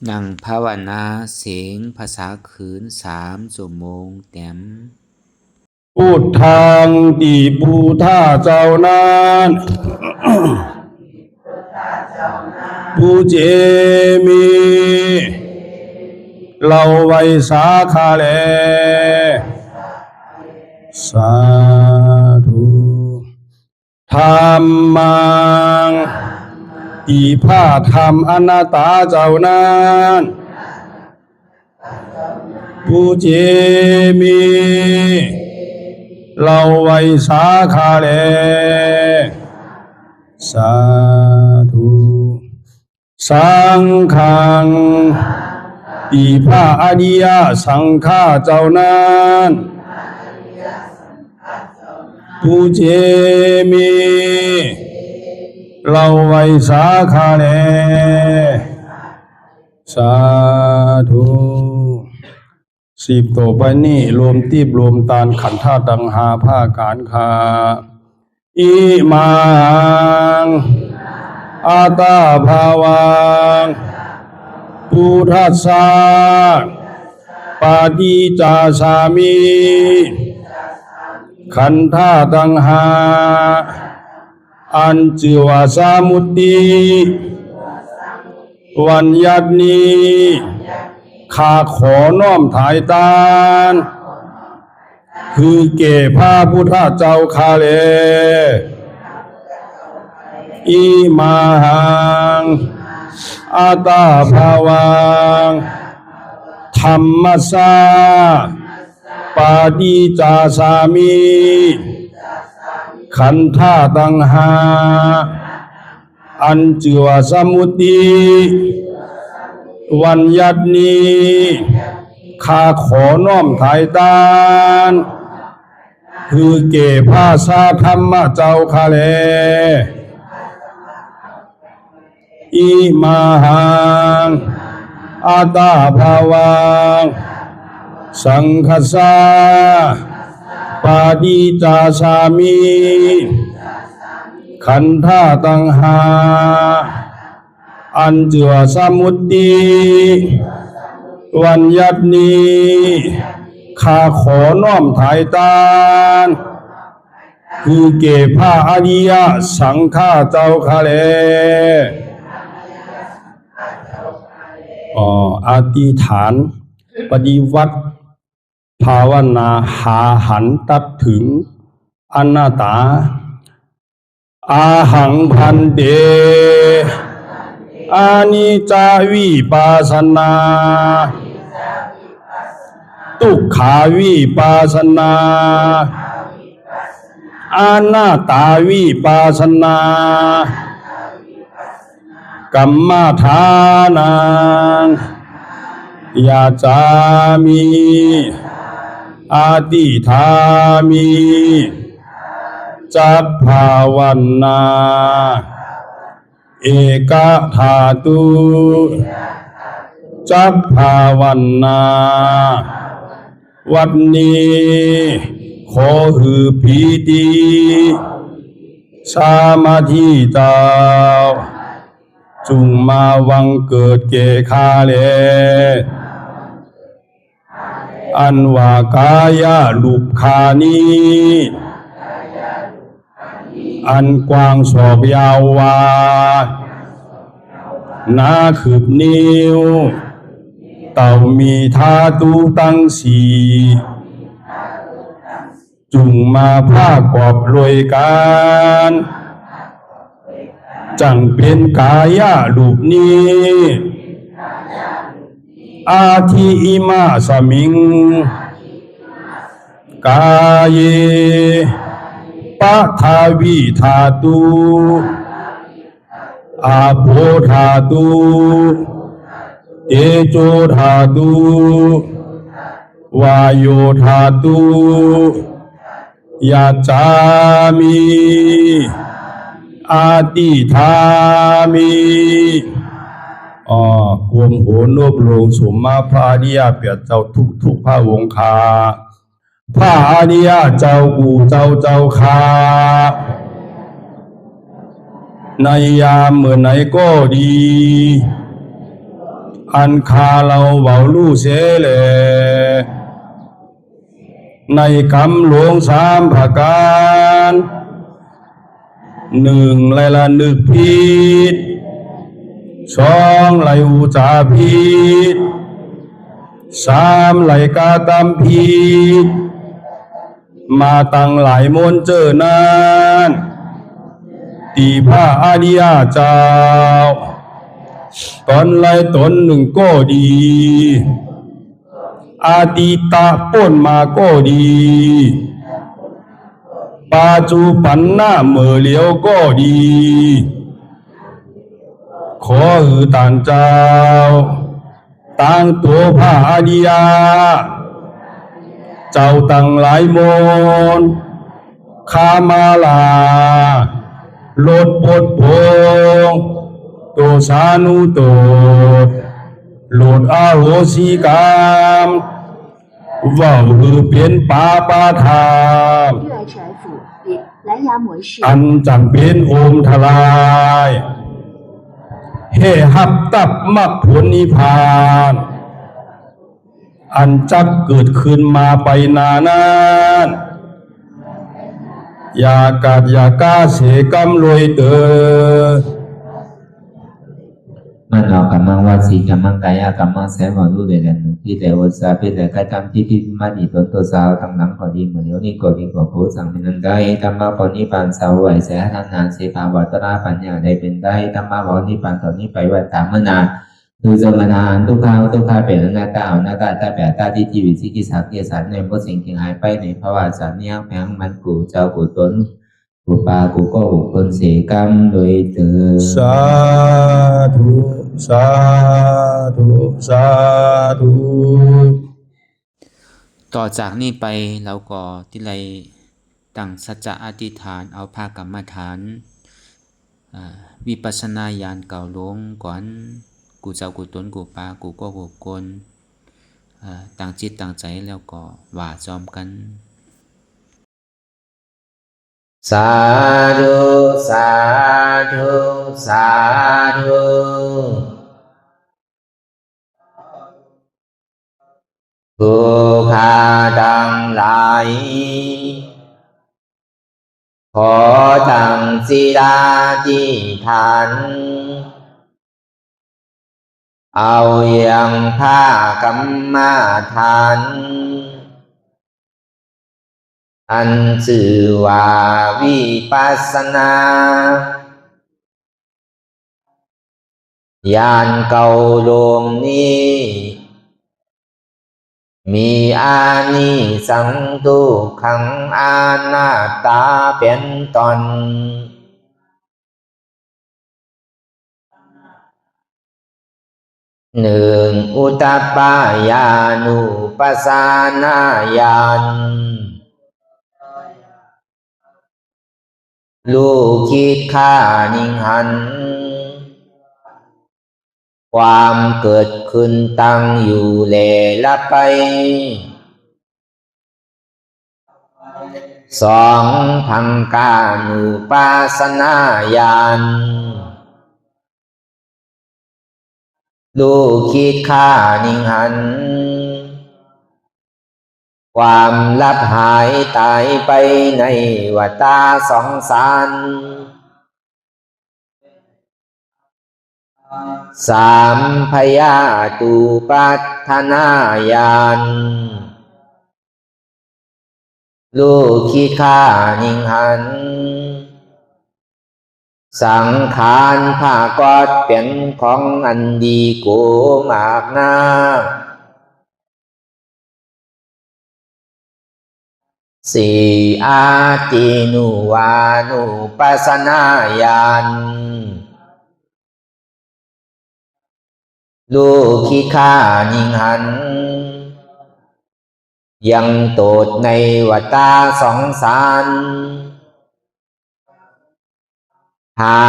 นั่งภาวนาเสียงภาษาขืน3 ชั่วโมงเต็มพุทธังติพุทธาเจ้านั้นผู้เจมีเราไว้สาขาแลสาธุธรรมังอีพาธรรมอนัตตาเจ้านั้นผู้เจมีเราไว้สาขาแลสาธุสังฆังอีพระอริยสังฆาเจ้านั้นผู้เจมีเราไว้สาขาแลสาธุ10ต่อไปนี้รวมตีบรวมตานขันธ์ธาตุตังหาผ้าการคาอิมังอาตาภาวังพุทธัสสะปาฏิจจสามิขันธ์ธาตุตังหาอัญจิวาสามุตติวัญญัตินีข้าขอน้อมถ่ายตานคือเก่พระพุทธเจ้าข้าเลอิมังอาตาภาวังธรรมัสสะปาฏิจจสามิขันธ์ธาตุตังหาอัญจิวาสมุตติวัญญัตินีข้าขอน้อมถ่ายตานคือเก่พระสาธรรมเจ้าข้าแลอิมังอาตาภาวังสังฆัสสะปาฏิจจสามิขันธ์ธาตุตังหาอัญจิวาสมุตติวัญญัตินีข้าขอน้อมถ่ายตานคือเก่พระอริยสังฆาเจ้าข้าแลอธิษฐานปฏิวัติภาวนาหาหันตัดถึงอนัตตาอาหังพันเตอานิจจาวิปัสสนาทุกขาวิปัสสนาอนัตตาวิปัสสนากัมมฐานังยาจามิอาติธามิจักภาวันนาเอกธาตุจักภาวันนาวัดนี้ขอหือพีติสามาธิเจ้าจุงมาวังเกิดเกคาเลอันว่ากายาลุปคานีอันกว้างศอกยาววานาคืบนิ้วเต่ามีธาตุตั้งสีจุงมาผ้ากอบรวยการจังเป็นกายาลูปนี้อาทิอิมาสมิงกายปะทาวิธาตุอาโภธาตุเตโชธาตุวายโยธาตุยาจามิอาติธามิกวมโหนบลงสมมาพระอริยเปียเจ้าทุกพระวงคาพระอริยเจ้ากูเจ้าคา ในยามเมื่อไหนก็ดี อันคาเราเบาลู่เสแลในคำหลวงสามประการหนึ่งไลละนึกผิดสองไลอุจาผิดสามไลกาตามผิดมาตั้งหลายมนเจอนานตีพระอริยเจ้าตนไลตนหนึ่งก็ดีอาติตะป้นมาก็ดีปัจจุบันหน้าเมื่อเหลียวก็ดีขอหือต่างเจ้าตั้งตัวพระอริยเจ้าตั้งหลายมนคามาลาลดปดพงตัวสานุตัวโลดอาโหสิกรรมว่าหือเป็นปาปาทาน 热爱者府比蓝牙模式 อันจำเป็นโอมทลายเฮหับตับมักผลนิพพานอันจักเกิดขึ้นมาไปนานานอย่ากาดอย่ากาเสกรรมรวยเตอมันเอากำมังวาสีกำมังกายกำมังแสงของรูปเด่นที่แต่วสาเป็นแต่การทำที่ที่มาดีต้นตัวสาวตั้งหลังพอดีเหมือนเดี๋ยวนี้ก็ดีกว่าโพสังเป็นนันได้ธรรมะปณิปานสาวไหวแสทานานเสภาวัตระปัญญาได้เป็นได้ธรรมะปณิปานตอนนี้ไปวัดตามมนาคือสมณานทุกข้าวทุกข้าเป็นหน้าตาหน้าตาตาแบบตาที่ชีวิตสิกิสักเกียสันในพวกสิ่งที่หายไปในภาวะสัญญาแผงมันกูเจ้ากูตนกูปากูก็บุคคลเสกรรมโดยเถิดสาธุสาธุสาธุต่อจากนี้ไปเราก็ที่ไรตั้งสัจจะอธิษฐานเอาภาคกรรมฐานวิปัสสนาญาณเก่าลงก่อนกูเจ้ากูตนกูปากูก็บุคคลตั้งจิตตั้งใจแล้วก็ว่าจอมกันสาธุสาธุสาธุผู้ข้าทั้งหลายขอตั้งศีลอธิษฐานเอาอย่างผ้ากรรมฐานอันชื่อว่าวิปัสสนาญาณเก่าลงนี้มีอานิสงส์ทุกขังอนัตตาเป็นตนหนึ่งอุตตปายานุปัสสนาญาณลูกคิดฆ่านิงหันความเกิดขึ้นตั้งอยู่แลละไปสองพังกานุปัสสนาญาณลูกคิดฆ่านิงหันความลับหายตายไปในวัฏสงสารสามพยาตุปัฏฐานาญาณลูกคิดฆ่านิงหันสังขารภากอดเป็นของอันดีโกมากนาสี่อาตินุวานุปัสสนาญาณลูกคิดฆ่านิงหันยังโตดในวัฏสงสารหา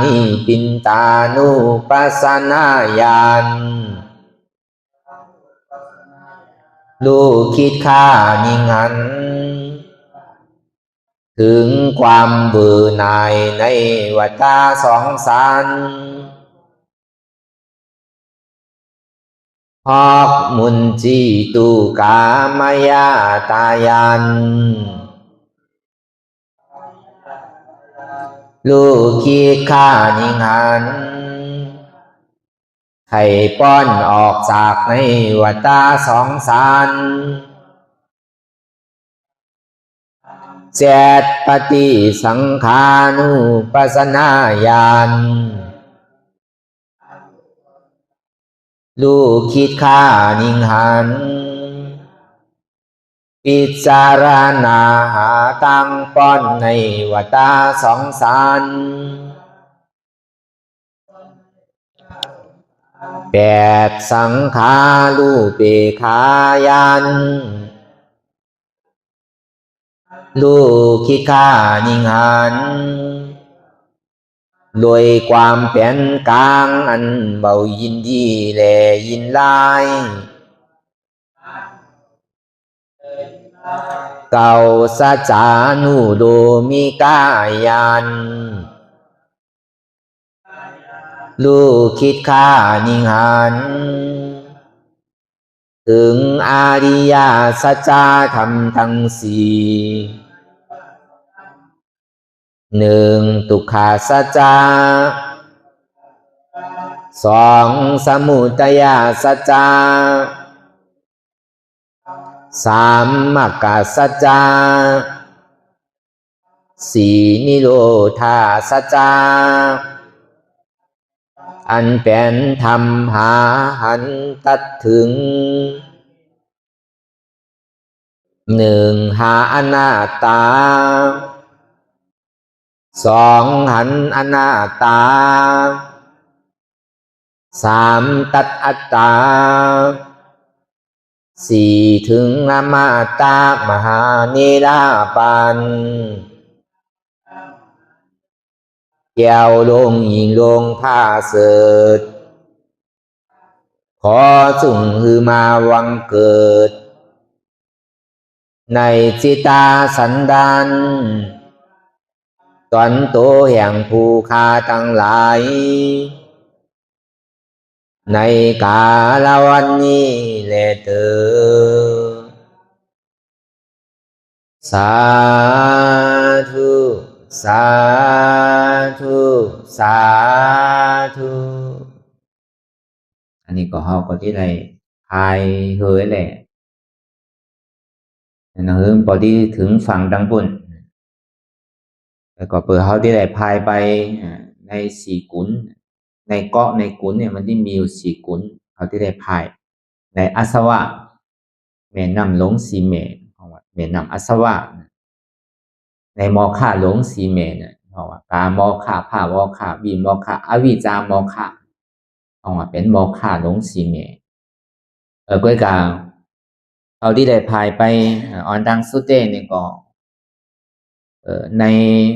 นิปินตานุปัสสนาญาณลูกคิดฆ่านิงหันถึงความเบื่อหน่ายในวัฏสงสาร อกมุนจีตุกามายาตายันลูกคิดข้านิหันให้ป้อนออกจากในวัฏฏะสองสารเจตปฏิสังขานุปัสสนาญาณลูกคิดข้านิหันพิจารณาหาตั้งป้อนในวัฏฏะสองสารแปดสังขารูเปขายันลูกคิดข้านิหันโดยความเป็นกลางอันเบายินดีและยินลายเก่าสัจจานุโดมิกายันลูกคิดข้านิหันถึงอริยสัจจธรรมทั้งสี่หนึ่งทุกขสัจจะสองสมุทัยสัจจะสามมรรคสัจจะสี่นิโรธาสัจจะอันเป็นธรรมหาหันตัดถึงหนึ่งหาอนัตตาสองหันอนัตตาสามตัดอัตตาสี่ถึงอมตะมหานิราปันแก้วลงยิงลงผ้าเสดขอสุ่งฮือมาวังเกิดในจิตาสันดานตอนโตแห่งผู้ฆ่าทั้งหลายในกาลวันนี้แลเถิดสาธุสาธุสาธุอันนี้ก็เฮาก็ที่ได้พายเฮยแหละนะเฮิงพอที่ถึงฝั่งดังปุ่นแล้วก็เปิดเฮาที่ได้พายไปในสี่กุนในเกาะในกุนเนี่ยมันที่มีอยู่สี่กุนเฮาที่ได้พายในอาสวะแม่น้ำหลงสีแม่ของว่าแม่น้ำอาสวะในมอค่าหลงสีแม่เนี่ยเพราะว่ากามอค่าผ้ามอค่าวีมอค่าอวิจามอค่าของว่าเป็นมอค่าหลงสีแม่ก้อยกาเอาที่ได้พายไปออนดังสุดเต้เนี่ยก็ใน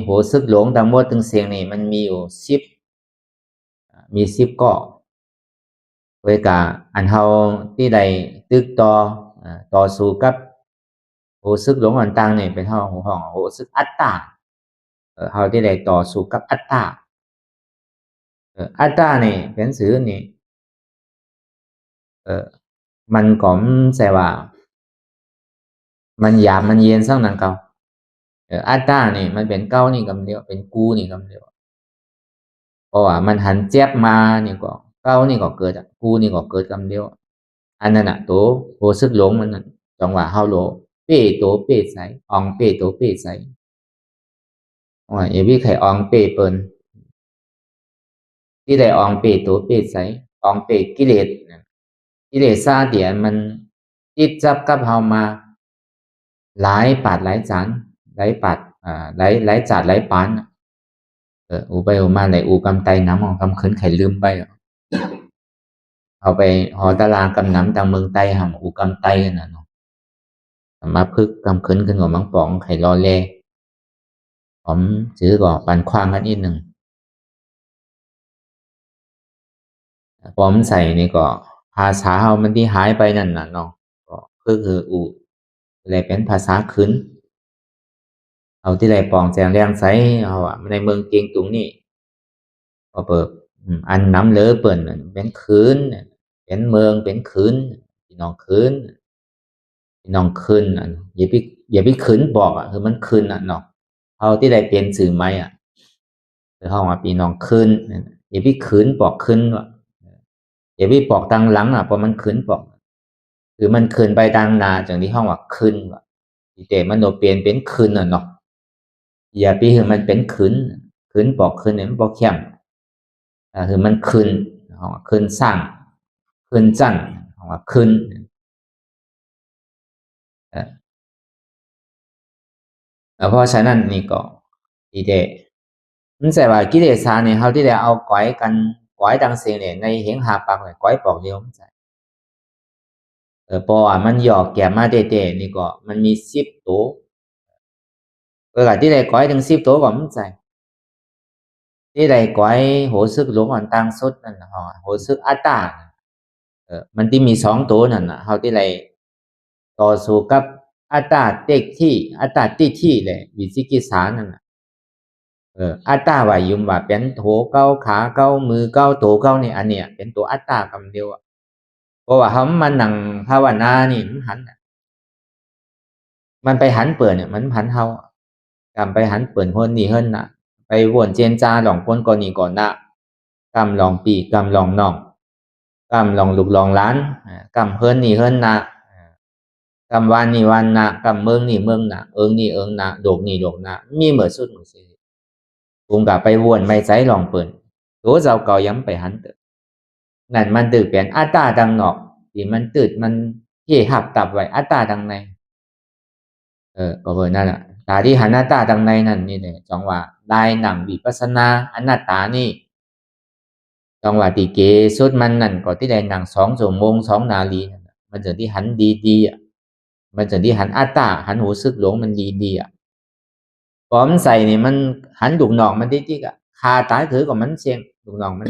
โหซึกหลงดังหมดถึงเสียงนี่มันมีอยู่มี10เกาะก้อยกาอันเฮาที่ได้ตึกต่อสู้กับโหซึกหลงอันต่างนี่เป็นเฮาของโหซึกอัตตาเฮาที่ได้ต่อสู้กับอัตตาอัตตานี่เป็นสื่อนี่มันก็ใช่ว่ามันหยาบมันเย็นสักนั่นเก่าอัตตานี่มันเป็นเก้านี่กำเดียวเป็นกูนี่กำเดียวเพราะว่ามันหันเจ็บมานี่ก็เก้านี่ก็เกิดกูนี่ก็เกิดกำเดียวอันนั้นน่ะตัวโหซึกหลงมันนั่นจังหวะเฮาโลเป้โตเป้ใสอองเป้โตเป้ใสว่าเอวิไขอองเป้เปิ้นที่ได้อองเป้โตเป้ใสอองเป้กิเลสซาเดียมันจิตจับกับเฮามาหลายปาดหลายจานหลายปาดหลายจาดหลายปานอูไปอูมาไหนอูกำไตน้ำของกำขึ้นไข่ลืมไปเอาไปหอตารางกำน้ำทางเมืองไต้หำอูกำไตกันนะเนาะมาพึกกำขึ้นขึ้นกับมังป๋องไข่รอแลผมซื้อก่อปันคว้างกันอีกหนึ่งผมใส่นี่ก็ภาษาเฮามันที่หายไปนั่นน่ะเนาะก็คืออูอะไรเป็นภาษาขึ้นเอาที่ไรปองแจงแรงใสเอาในเมืองเกียงตุงนี่พอเปิดอันน้ำเลอเปิ่นเป็นคืน เป็นเมืองเป็นคืนพี่น้องคืนพี่น้องคืนอย่าไปคืนบอกคือมันคืนเนาะเขาที่ได้เปลี่ยนสื่อไหมคือเขาว่าพี่น้องคืนอย่าไปคืนบอกคืนว่าอย่าไปบอกตังหลังเพราะมันคืนบอกคือมันคืนไปตังนาจังที่ห้องว่าคืนว่าแต่มันโนเปลี่ยนเป็นคืนเนาะอย่าไปคือมันเป็นคืนบอกคืนเนี่ยมันบอกเข้มคือมันคืนห้องว่าคืนสร้างคืนจันห้องว่าคืนเพราะฉะนั้นนี่ก็ดีเดมันแต่ว่ากิเลสาเนี่ยเขาที่ได้เอาก้อยกันก้อยดังเสียงเนี่ยในเห็นหาปากเลยก้อยบอกเดียวมันใช่เพราะว่ามันหยอกแก่มาเด็ๆนี่ก็มันมี10 ตัวที่ได้ก้อยถึง10 ตัวก็มันใช่ที่ได้ก้อยโหซึกหลวงอ่อนตังสุดนั่นฮะโหซึกอัตตามันที่มี2 ตัวนั่นเขาที่ได้ต่อสู้กับอัตตาเต็กที่อัตตาติที่เลยวิจิกิจฉานั่นอัตตาว่ายุมว่าเป็นโถเก้าขาเก้ามือเก้าตัวเก้านี่อันเนี้ยเป็นตัวอัตตาคำเดียวเพราะว่าเขามันนั่งภาวนานี่มันหันมันไปหันเปิดเนี่ยมันหันเขากำไปหันเปิดคนนี่เฮิรนนะไปวนเจนจาหลองคนก่อนนี่ก่อนนะกำลองปีกำลองน่องกำลองลูกลองล้านกำเฮิรนนี่เฮิรนนะกำวันนี่วันนะกำเมืองนี่เมืองนะนี่นะโดกนี่โดกนะมีเหมือนสุดเหมือนสิผมกับไปวนไม่ใจลองเปิดตัวเราก็ย้ำไปหันเตินั่นมันตื่นเป็นอัตตาดังนอกที่มันตื่นมันที่หับตับไว้อัตตาดังในก็เบอร์นั่นตาที่หันอัตตาดังในนั่นนี่เนี่ยจังว่าได้หนังวิปัสสนาอนัตตานี่จังว่าที่เกสุดมันนั่นก็ที่ได้หนัง2 ชั่วโมง2 นาทีมันจะที่หันดีๆมันจะที่หันอัตตาหันหูซึกหลงมันดีพอมันใส่นี่มันหันดุกนอกมันที่คาตายถือกับมันเสียงดุกนอกมัน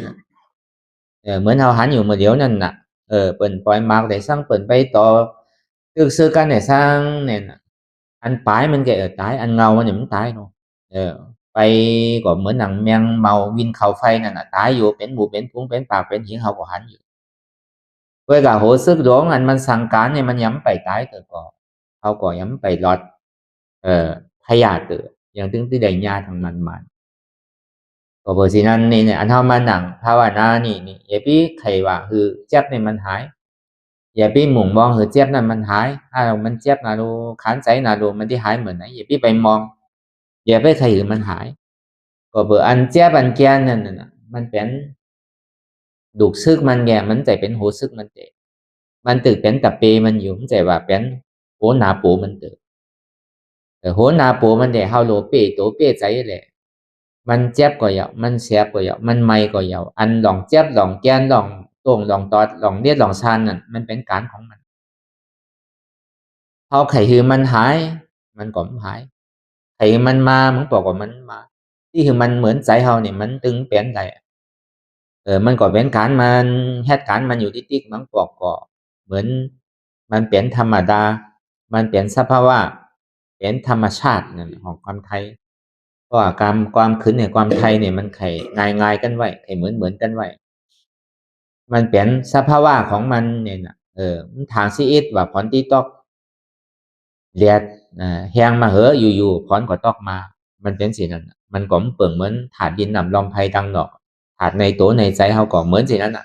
เหมือนเราหันอยู่มาเดียวนั่นเปิ่นปล่อยมากแต่สร้างเปิ่นไปต่อคือซื้อกันเนี่ยสร้างเนี่ยอันปลายมันแกตายอันเงาเนี่ยมันตายเนาะไปก็เหมือนหนังแมงเมาวินเข่าไฟนั่นตายอยู่เป็นหมูเป็นพุงเป็นปากเป็นหินเขาก็หันอยู่เพื่อกับโหซึกหลวงอันมันสั่งการเนี่ยมันย้ำไปตายแต่ก็เขาก็ย้ำไปรอดพยาตื่อย่างถึงที่ใดญาทางมันก็เพราะฉะนั้นนี่เนี่ยอันเท่ามาหนังภาวนานี่อย่าไปใครว่าคือเจ็บในมันหายอย่าไปหมุ่งมองคือเจ็บนั้นมันหายมันเจ็บนะดูขานใจนะดูมันที่หายเหมือนไหนอย่าไปมองอย่าไปใครคือมันหายก็เบอร์อันเจ็บอันแก่นั่นน่ะมันเป็นดูกซึกมันแก่มันใจเป็นหูซึกมันเตะมันตื่นเป็นตะเปมันอยู่มันใจว่าเป็นโหนาปูมันตื่นโหนาปูมันเดะเฮาโลเปตัวเปใจแหละมันเจ็บก็ยาวมันเสียก็ยาวมันไม่ก็ยาวอันหลองเจ็บหลองแกนหลองตวงหลองตอดหลองเลียดหลองชานนั่นมันเป็นการของมันพอไข่คือมันหายมันก็หายไข่มันมามันบอกว่ามันมาที่คือมันเหมือนใจเฮาเนี่ยมันตึงเป็นไรมันก็เป็นการมันเหตุการณ์มันอยู่ที่ติ๊กมันบอกก็เหมือนมันเป็นธรรมดามันเป็นสภาวะเป็นธรรมชาตินั่นของความไทยเพราะว่าความขึ้นเนี่ยความไทยเนี่ยมันไข่ง่ายกันไว้ไข่เหมือนกันไว้มันเป็นสภาวะของมันเนี่ยนะมันทางซีอิดว่าผลที่ตอกเลียดแหงมาเหออยู่ผลก็ตอกมามันเป็นสิ่งนั้นมันก็เปิ่งเหมือนถาดดินนำลมไพดังดอกถาดในตัวในใจเขาก็เหมือนสิ่งนั้น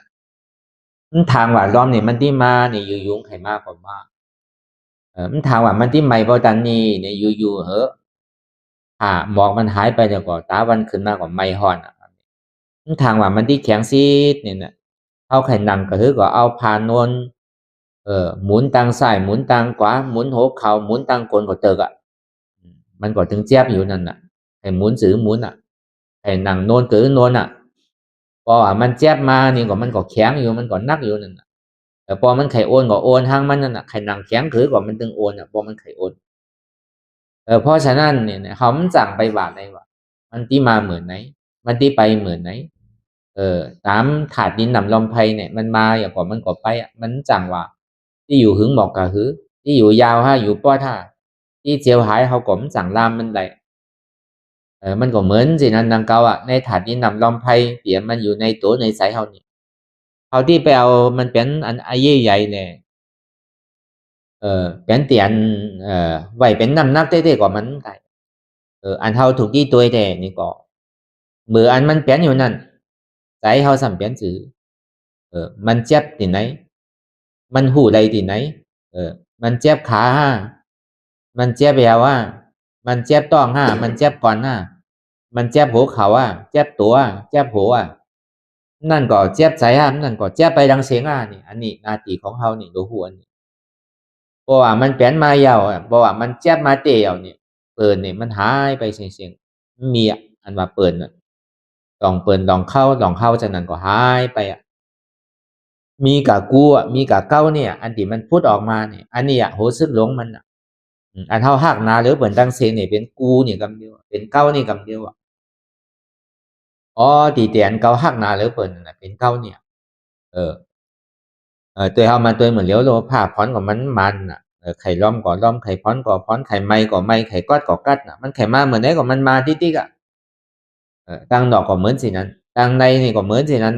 มันทางว่าล้อมเนี่ยมันที่มาเนี่ยอยู่ไข่มากกว่ามามันทางว่ามันที่ไม่พอตันนี่เนี่ยอยู่เหอะหมอกมันหายไปเดี๋ยวก็ตาวันขึ้นมากกว่าไม่ห่อนมันทางว่ามันที่แข็งซีดเนี่ยนะเอาไข่หนังก็คือก็เอาพานวนหมุนตังซ้ายหมุนตังขวาหมุนหัวเข่าหมุนตังกลก็เติกมันก็ถึงเจ็บอยู่นั่นไอ้หมุนสือหมุนไอ้หนังโนนตือโนนพอมันเจ็บมานี่ก็มันก็แข็งอยู่มันก็นักอยู่นั่นแต่พอมันไข่โอนก็โอนทางมันนั่นไข่หนังแข็งคือก็มันตึงโอนพอมันไข่โอนเพราะฉะนั้นเนี่ยเขามันสั่งไปว่าได้ว่ามันที่มาเหมือนไหนมันที่ไปเหมือนไหนตามถาดดินนำลมไพเนี่ยมันมาอย่างก่อนมันก็ไปมันจังว่าที่อยู่หึงหมอกกะหือที่อยู่ยาวhaอยู่ป้อท่าที่เจียวหายเขาก็มันจังลามมันได้มันก็เหมือนสินั้นดังเก่าในถาดดินนำลมไพเปลี่ยนมันอยู่ในตัวในสายเขานี่ เอาที่ไปเอามันเป็นอันไอ้ใหญ่เนี่ยเป็นเตียนไว้เป็นน้ำหนักเต้ๆกว่ามันไก่อันเฮาถูกที่ตัวแต่นี่ก็มืออันมันเป็นอยู่นั่นใจเฮาสัมเป็นจือมันเจ็บที่ไหนมันหูใดที่ไหนมันเจ็บขาห้ามันเจ็บแยวมันเจ็บต้องห้ามันเจ็บก่อนห้ามันเจ็บหัวเข่าเจ็บตัวเจ็บหัวนั่นก็เจ็บใจนั่นก็เจ็บไปดังเสียงนี่อันนี้หน้าที่ของเฮานี่ดูหัวนี่เพราะว่ามันเป็นมายาวเพราะว่ามันเจ็บมาเตียวนี่เปิดนี่มันหายไปเสียงมีอันว่าเปิดน่ะลองเปิดลองเข้าจากนั้นก็หายไปมีกับกูมีกับเก้าเนี่ยอันที่มันพูดออกมาเนี่ยอันนี้โหซึกหลงมันอันเท่าหักนาหรือเปิดดังเสียงเนี่ยเป็นกูเนี่ยคำเดียวเป็นเก้านี่คำเดียวอ๋อตีเตียนเก้าหักนาหรือเปิดเป็นเก้าเนี่ยตัวเฮามันตัวเหมือนเลี้ยวโลภาพร้อนของมันไข่ล้อมก่อล้อมไข่พ้อนก่อพ้อนไข่ไม้ก่อไม้ไข่ก้อนก่อกัดมันไข่มาเหมือนไหนก็มันมาติ๊กตั้งดอกก็เหมือนสินั้นตั้งในนี่ก็เหมือนสินั้น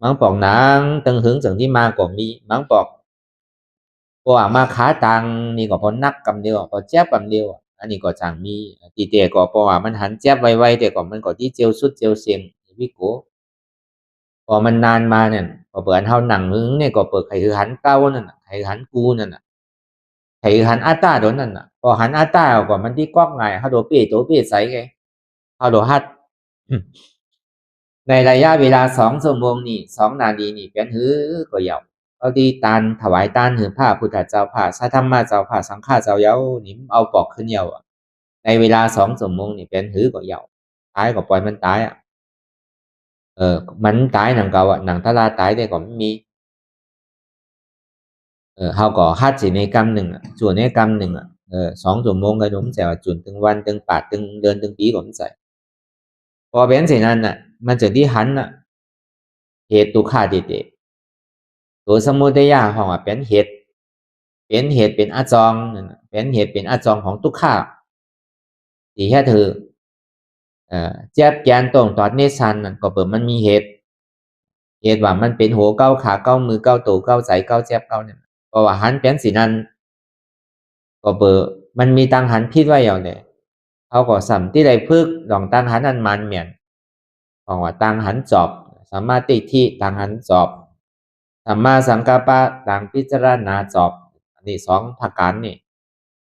มังปอกนางตึงหึงสิ่งที่มาก็มีมังปอกเพราะว่ามาขาตังนี่ก็พอนักกำเดียวพอแจ๊บกำเดียวอันนี้ก็จางมีตีเตะก็เพราะว่ามันหันแจ๊บไวๆแต่ก็มันก็ที่เจียวสุดเจียวเสียงวิโกพอมันนานมาเนี่ยพอเปิดเฮาหนังหึงเนี่ยก็เปิดไข่คือหันเก้านั่นไข่หันกูนั่นไข่หันอาตาโดนนั่นพอหันอาตาก็มันที่ก๊อกไงเฮาโดเปี้ยโตเปี้ยใสไงเฮาโดฮัดในระยะเวลา2 ชั่วโมงนี่2 นาทีนี่เป็นหือก็ยาวเอาที่ตานถวายตานหือผ้าพุทธเจ้าผ้าสัทธรรมเจ้าผ้าสังฆเจ้าเย้านี่เอาปอกขึ้นเยาวในเวลา2 ชั่วโมงนี่เป็นหือก็ยาวตายก็ปล่อยมันตายมันตายหนังเก่าหนังทลาตายได้ก็มีเฮาก็ฮัดสิในกรรมหนึ่งส่วนในกรรมหนึ่ง2 ชั่วโมงก็ผมจะจุนถึงวันถึงปาดถึงเดือนถึงปีก็ผมใส่พอเป็นสินั้นมันจะที่หันเหตุตุขาดิเตตัวสมุทัยของเป็นเหตุเป็นอาจองเป็นเหตุเป็นอาจองของทุกข้าที่แค่เธอเจ็บแกนตรงตอดเนชันก็เปิดมันมีเหตุว่ามันเป็นหัวเก้าขาเก้ามือเก้าตัวเก้าใจเก้าเจ็บเก้าเนี่ยเพราะว่าหันเป็นสีนั้นก็เปิดมันมีตังหันพิษไว้อย่างเนี่ยเขาก็สัมที่ใดพึกลองตังหันอันมันเหมียนของว่าตังหันจอบสามารถติที่ตังหันจอบสัมมาสังกัปปะตังพิจารณาจอบอันนี้2 ประการนี่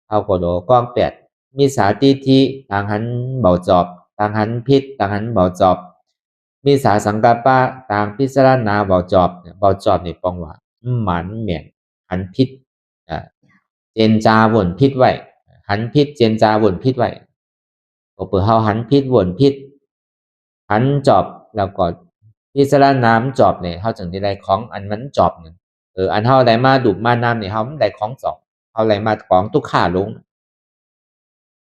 เขาก็โดก้อง8มีสาติที่ตังหันเบาจอบตังหันพิษตังหันเบาจอบมีสาสังกัปปะตังพิจารณาเบาจอบนี่ปองว่าหมันเหมียนหันพิษเจนจาวนพิษไว้หันพิษเจนจาวนพิษไว้ก็เปิดเฮาหันพิษวนพิษหันจอบแล้วก็พิจารณาจอบเนี่ยเฮาจึงได้ของอันมันจอบเนี่ยอันเฮาได้มาดุมาน้ำเนี่ยเฮาได้ของจอบเฮาได้มาของทุกข้าลง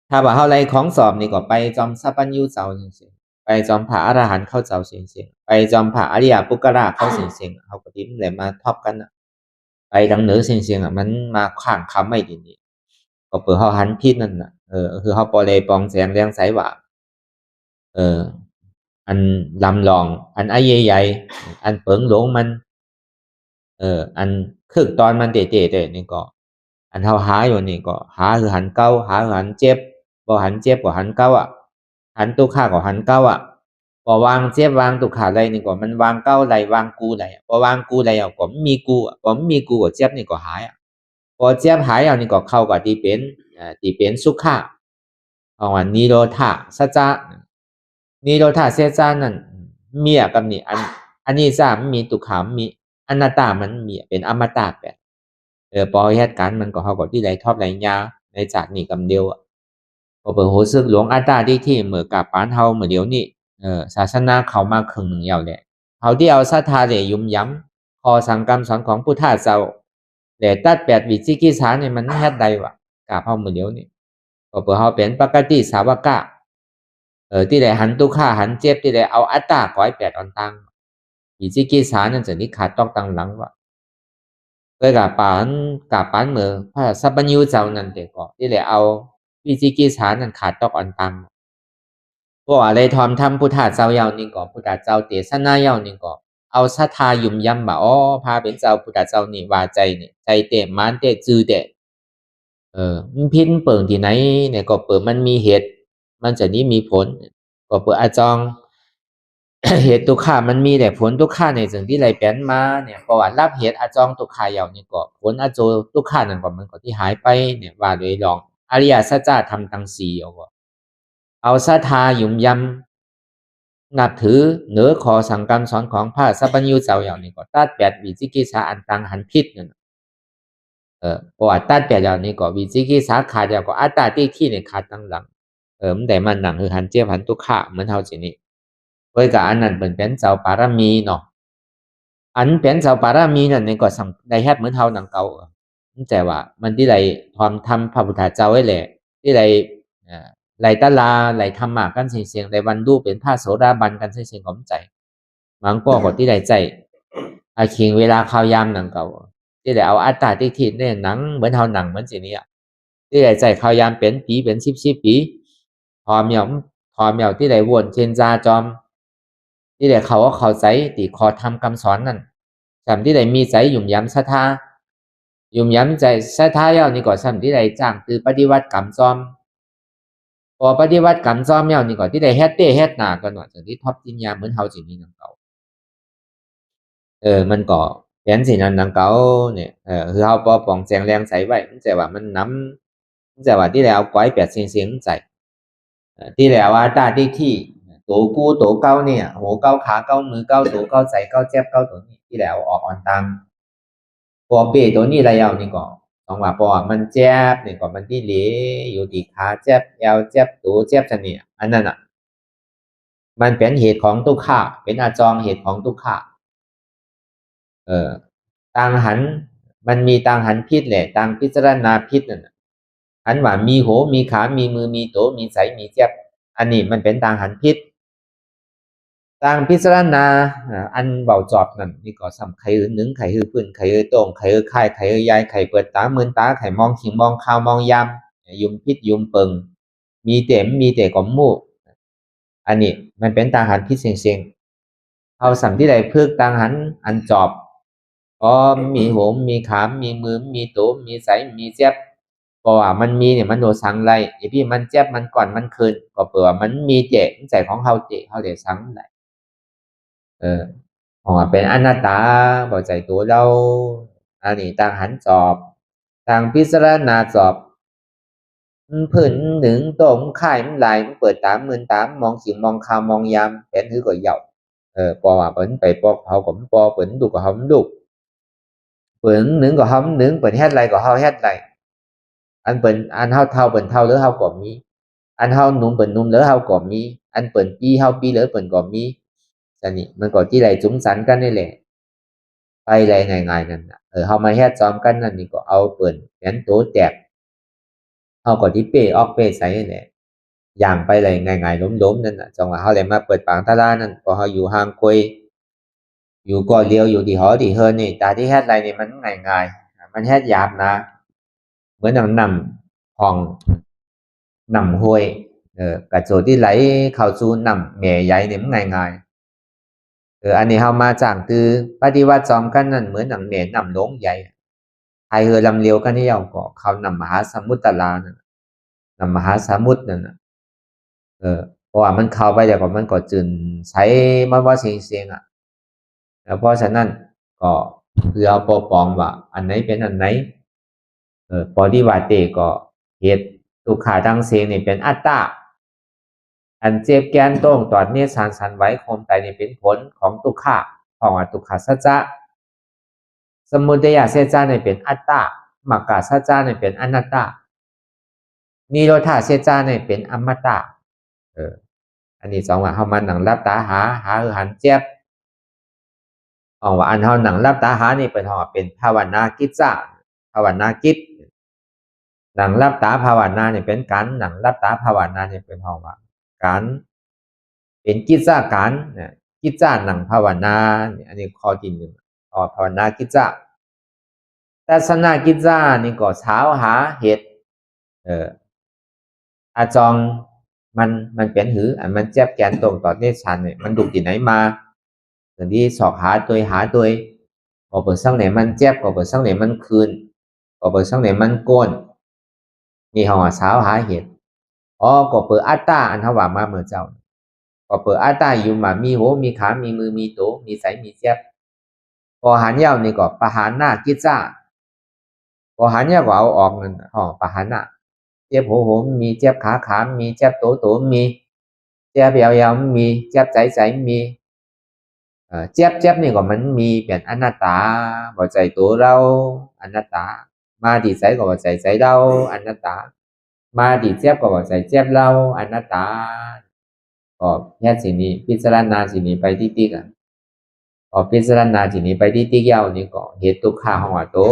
ถ้าว่าเฮาได้ของสอบนี่ก็ไปจอมสัพพัญญูเจ้าจังซี่ไปจอมพระอรหันต์เข้าเจ้าเสียงไปจอมพระอริยปุกกราเข้าเสียงเฮาก็ทิ้งเลยมาทบกันไปดังเหนือเสียงมันมาข้างคำไม่ดีนี่ก็เปิดเฮาหันพิษนั่นคือเฮาปอเลยปองแสงแรงใสว่าอันลำลองอันไอ้ใหญ่ๆอันเปิงหลงมันอันคึกตอนมันเตะนี่ก็อันเฮาหาอยู่นี่ก็หาคือหันเก้าหาคือหันเจ็บบ่หันเจ็บก็หันเก้าหันตุข่าก็หันเก้าบ่วางเจ็บวางตุข่าไรนี่ก็มันวางเก้าไรวางกูไรบ่วางกูไรก็มีกูบ่มีกูก็เจ็บนี่ก็หายพอเจ็บหายนี่ก็เข้ากับที่เป็นสุขะเอาว่านิโรธาสัจจะนิโรธาเสจานั่นมีกับนี่อันนี้จ้ามันมีตุขามมีอนัตตามันมีเป็นอมตะแบบพอเหตุการณ์มันก็เฮาก็ที่ไหลทอบไหลยาในจากนี่กำเดียวพอเปิดโหซึกหลวงอาตาที่เหมือกับปานเฮาเหมือเดียวนี่ศาสนาเขามาครึ่งหนึ่งยาวแหละเฮาที่เอาศรัทธาเลยยุ่มย้ำคอสังกรรมสอนของพุทธะเจ้าแต่ตัด8 วิจิกิจฉาเนี่ยมันเฮ็ดใดวะกับเฮาเหมือเดียวนี่พอเปิดเฮาเป็นปกติสาวกะที่ได้หันตุข่าหันเจ็บที่ได้เอาอัตตาก้อย8อันตังวิจิกิจฉานั่นจะนิขาดต้องตังหลังวะกับปานเหมือพระสัพพัญญูเจ้านั่นแต่ก็ที่ได้เอาวิจิกิจฉานั่นขาดต้องอันตังเพราะว่าเลยทอมทำพุทธะเจ้าเยาวนี่ก็พุทธะเจ้าเตสนาเยาวนี่ก็ เอาศรัทธายุ่มย่ำว่าอ๋อพาเป็นเจ้าพุทธเจ้านี่ว่าใจเนี่ยใจเตะมานเตะจือเตะมันพินเปิงที่ไหนเนี่ยก็เปิดมันมีเหตุมันจะนี้มีผลก็เปิดอาจอง เหตุทุกขามันมีแต่ผลทุกขาในสิ่งที่ไรแปลนมาเนี่ยประวัติรับเหตุอาจองทุกขาอย่างนี้ก็ผลอาโจทุกขานั่นก็มันก็ที่หายไปเนี่ยว่าโดยลองอริยสัจจะทำทั้งสี่เอาศรัทธายุ่มยำนับถือเหนือขอสั่งคำสอนของพระสัพพัญญูเจ้าอย่างนี้ก็ตัดแปดวิจิกิจฉาอันตังหันพิษนั่นประวัติตัดแปดอย่างนี้ก็วิจิกิจฉาขาดอย่างก็อัตตาที่เนี่ยขาดตั้งหลังมันแต่มันหนังคือหันเจียบหันทุกขาเหมือนเท่าจีนี้เพื่อกับอันนั้นเป็นเจ้าปารมีเนาะอันเป็นเจ้าปารมีนั่นนี่ก็สั่งได้แฮบเหมือนเท่าหนังเก่าแต่ว่ามันที่ไรความทำพระพุทธเจ้าไว้แหละที่ไรไหลตะลาไหลธรรมะกันเสียงในวันดูเป็นผ้าโสดาบันกันเสียงของใจมังก็กดที่ไรใจอาคิงเวลาข่าวยามหนังเก่าที่ไรเอาอัตตาที่เนี่ยหนังเหมือนเท่าหนังเหมือนสิ่งนี้ที่ไรใจข่าวยามเป็นปีเป็น10ปีพอเมียวที่ไรวนเชนจาจอมที่ไรเขาว่าเขาใจตีคอทำคำสอนนั่นจำที่ไรมีใจหยุ่มย้ำศรัทธายุ่มย้ำใจศรัทธาเย้านี่ก็จำที่ไรจ้างคือปฏิวัติกรรมจอมพอปฏิวัติกรรมจอมเย้านี่ก็ที่ไรเฮ็ดเต้เฮ็ดหนากันหน่อยจากที่ท็อปจินยาเหมือนเฮาสิ่งนี้นังเก่ามันก็เป็นสิ่งนั้นนังเก่าเนี่ยคือเฮาปอปองแจงแรงใส่ไว้มันจะว่ามันน้ำมันจะว่าที่ไรเอาก้อยแปดเสียงใจที่ไรว่าตาที่ตัวกู้ตัวเก้าเนี่ยหัวเก้าขาเก้ามือเก้าตัวเก้าใจเก้าเจ็บเก้าตัวนี้ที่แล้วออกอ่อนตังพอเปตัวนี้ระยาวนี่ก็ต้องว่าพอมันเจ็บนี่ก็มันที่เหลอยู่ที่ขาเจ็บเอวเจ็บตัวเจ็บชนิดอันนั้นอ่ะมันเป็นเหตุของทุกข์เป็นอาจองเหตุของทุกข์ต่างหันมันมีต่างหันพิษแหละต่างพิจารณาพิษนั่นหันว่ามีหัวมีขามีมือมีตัวมีใสมีเจ็บอันนี้มันเป็นต่างหันพิษต่างพิจารณาอันเบาจอบนั่นนี่ก็สำไข่หนึ่งไข่ฮือพื้นไข่ฮือโต่งไข่ฮือไข่ไข่ฮือยายไข่เปิดตาเมือนตาไข่มองขิงมองข้าวมองยำยุมพิษยุมเปิงมีเต็มมีแต่ก้มมูอันนี้มันเป็นต่างหันพิษเสียงเอาสัมที่ใดเพื่อต่างหันอันจอบก็มีหัวมีขามีมือมีตัวมีใสมีเจ็บเพราะว่ามันมีเนี่ยมันโดนสังไรไอพี่มันเจ็บมันก่อนมันคืนก็เปล่ามันมีเจ็บใจของเขาเจ็บเขาเดี๋ยวสังไรเพราะว่าเป็นอนัตตาบ่ใจตัวเราอันนี้ต่างหันจอบต่างพิจารณาจอบผืนหนึ่งตรงข่ายมันไหลมันเปิดตามมือตามมองสิมองข่าวมองยามเป็นหือก็เหยาพอว่าเป็นไปปอกเขาก็ปอเป็นดุก็เขาดุเป็นหนึ่งก็เขาหนึ่งเป็นเฮ็ดไรก็เขาเฮ็ดไรอันเป็นอันเฮาเท่าเป็นเท่าหรือเฮาก็มีอันเฮาหนุ่มเป็นหนุ่มหรือเฮาก็มีอันเป็นปีเฮาปีหรือเป็นก็มีอันนี้มันก็ที่ไรจุ้มสันกันนี่แหละไปไรง่ายๆนั่นเฮามาเฮ็ดจอมกันนั่นนี่ก็เอาเปิ่นแขนโตแจกเฮาก็ที่เป้ออกเป้ใส่นี่แหละย่างไปไรง่ายๆล้มๆนั่นน่ะจังว่าเฮาเลยมาเปิดปางตาลานั่นพอเฮาอยู่ห่างคุยอยู่ก่อเดียวอยู่ที่หอที่เฮินนี่ตาที่เฮ็ดไรนี่มันง่ายๆมันเฮ็ดหยาบนะเหมือนนำห้องนำห้วยกระโจที่ไหลเข้าสู่นำแม่ใหญ่นี่มันง่ายๆอันนี้เฮามาจากคือปฏิวัติจอมกันนั่นเหมือนหนังแม่นำลงใหญ่ไทยลำเลียวกันที่ยาวก็เขานำมหาสมุทรตะลานั่นนำมหาสมุทรนั่นเพราะว่ามันเข้าไปแล้วก็มันก็จืนใช้มาว่าเสียงแล้วเพราะฉะนั้นก็คือเอาปอปองว่าอันไหนเป็นอันไหนปฏิวัติก็เหตุทุกขาดังเสียงนี่เป็นอัตตาอันเจ็บแกนต้องตอดเนี่ยสันไว้คมใจนี่เป็นผลของทุกขาของทุกขาสัจจะสมุทัยสัจจะนี่เป็นอัตตามรรคสัจจะนี่เป็นอนัตตานิโรธาสัจจะนี่เป็นอมตะอันนี้สองว่าเฮามาหนังรับตาหาหันเจ็บว่าอันเฮาหนังรับตาหานี่เป็นเป็นภาวนากิจจะภาวนากิจหนังรับตาภาวนาเนี่ยเป็นการหนังรับตาภาวนาเนี่ยเป็นว่าการเป็นกิจการกิจหนังภาวนาอันนี้ข้อที่หนึ่งภาวนากิจทัศนกิจนี่ก็เช้าหาเหตุอาจองมันเป็นหือมันเจ็บแกนตรงต่อเนชันเนี่ยมันดุที่ไหนมา ถึงที่สอกหาตัวก็เปิดช่างไหนมันเจ็บก็เปิดช่างไหนมันคืนก็เปิดช่างไหนมันโกนนี่เขาสาวหาเหตุก็เปิดอัตตาอันเขาว่ามาเมื่อเจ้าก็เปิดอัตตาอยู่มามีหูมีขามีมือมีตัวมีใสมีเจ็บพอหันยาวนี่ก็ประหารหน้ากิจจ้าพอหันยาวก็เอาออกนั่นประหารหน้าเจ็บหูมีเจ็บขามีเจ็บตัวมีเจ็บยาวมีเจ็บใจมีเจ็บนี่ก็มันมีเป็นอนัตตาบ่ใจตัวเราอนัตตามาดีใจก็บ่ใจเราอนัตตามาดีเจ็บก็บ่ใจเจ็บเราอนัตตาก็แค่สิ่งนี้พิจารณาสิ่งนี้ไปติ๊กๆพิจารณาสิ่งนี้ไปติ๊กๆยาวนี่ก็เหตุทุกข์ของตัว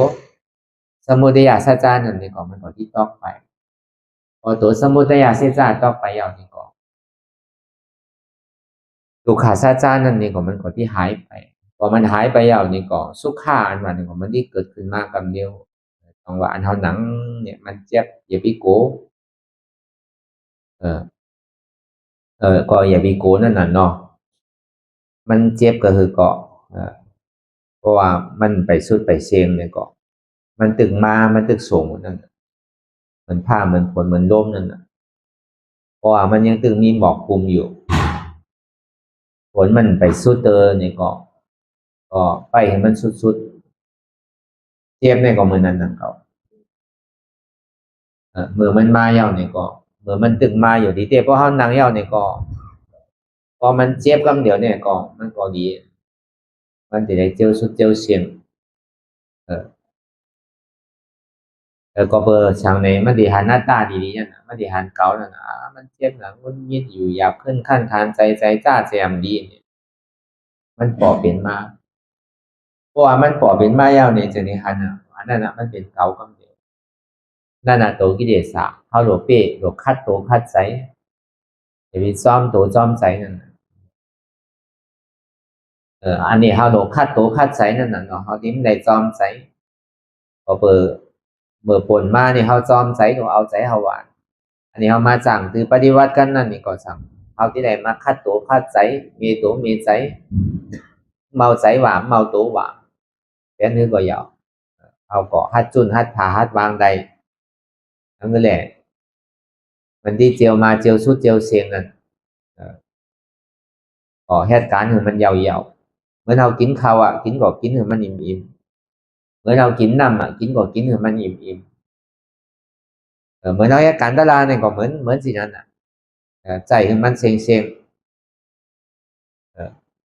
สมุทัยสัจจานั่นนี่ก็มันก็ที่ตอกไปพอตัวสมุทัยสัจจาตอกไปยาวนี่ก็ทุกขสัจจานั่นนี่ก็มันก็ที่หายไปพอมันหายไปยาวนี่ก็สุขะอันมันก็มันที่เกิดขึ้นมากำเดียวต้องว่าอันเท่าหนังเนี่ยมันเจ็บอย่าไปโกก็อย่าไปโกนั่นน่ะเนาะมันเจ็บก็คือก็เพราะว่ามันไปสุดไปเชียงเนี่ยก็มันตึงมามันตึกส่งนั่นเหมือนผ้าเหมือนฝนเหมือนลมนั่นน่ะเพราะว่ามันยังตึงมีหมอกคลุมอยู่ฝนมันไปสุดเนี่ยก็ไปให้มันสุดเจ็บเนี่ยก็เหมือนนั้นนั่นเขาเมื่อมันมาเยาวเนี่ยก็เมื่อมันตึงมาอยู่ที่เจ็บเพราะเขานั่งเยาวเนี่ยก็พอมันเจ็บกำเดียวเนี่ยก็มันก็ดีมันจะได้เจียวสุดเจียวเสียงก็เบอร์ช่างในมันดีหันหน้าตาดีๆนั่นมันดีหันเก่านั่นมันเจ็บหลังมันยืดอยู่อยากขึ้นขั้นทานใจจ้าแจมดีเนี่ยมันปอเป็นมาเพราะว่ามันปอเป็นมายาวเนี่ยจะในหันอันนั้นมันเป็นเก่ากำเดียวนั่นตัวกิเลสเขาโลเป้โลคัดตัวคัดใจจะมีซ้อมตัวซ้อมใจนั่นอันนี้เขาโลคัดตัวคัดใจนั่นน่ะเนาะเขาดิ้มได้ซ้อมใจก็เบอร์ผลมาเนี่ยเขาซ้อมใจก็เอาใจเขาหวานอันนี้เขามาสั่งคือปฏิวัติกันนั่นนี่ก็สั่งเขาที่ไหนมาคัดตัวคัดใจมีตัวมีใจเมาใจหวานเมาตัวหวานเป็นนึกก็ยาวเขาก็ฮัดจุนฮัดผาฮัดวางใดนั่นก็แหละมันที่เจียวมาเจียวชุดเจียวเสียงนั่นก็เหตุการณ์คือมันยาวๆเมื่อเรากินข้าวกินก็กินคือมันอิ่มเมื่อเรากินน้ำกินก็กินคือมันอิ่มเหมือนเราเหตุการณ์ตลาดเนี่ยก็เหมือนสินั่นใจคือมันเซ็ง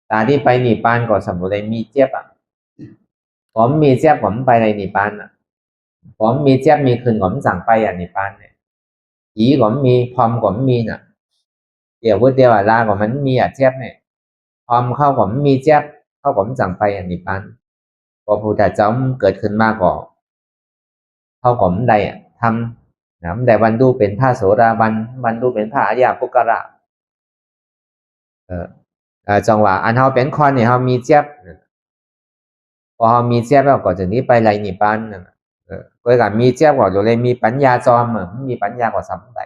ตาที่ไปนิพพานก็สมบูรณ์มีเจ็บผมมีเจ็บผมไปในนิพพานผมมีเจ็บมีคืนผมสั่งไปนิพพานเนี่ยผีผมมีพอมผมมีน่ะเดี๋ยวพุทธเดียวลาของมันมีเจ็บเนี่ยพอมเข้าผมมีเจ็บเข้าผมสั่งไปนิพพานพอพุทธเจ้าเกิดขึ้นมากกว่าเข้าผมได้ทำนะแต่วันดูเป็นพระโสดาบันวันดูเป็นพระอริยปุกระจังหวะอันเขาเป็นคนเนี่ยเขามีเจ็บพอเขามีเจ็บแล้วก็จะนี้ไปไรนิพพานก็การมีเจ็บก็จะเลยมีปัญญาจอมมีปัญญากว่าสำใด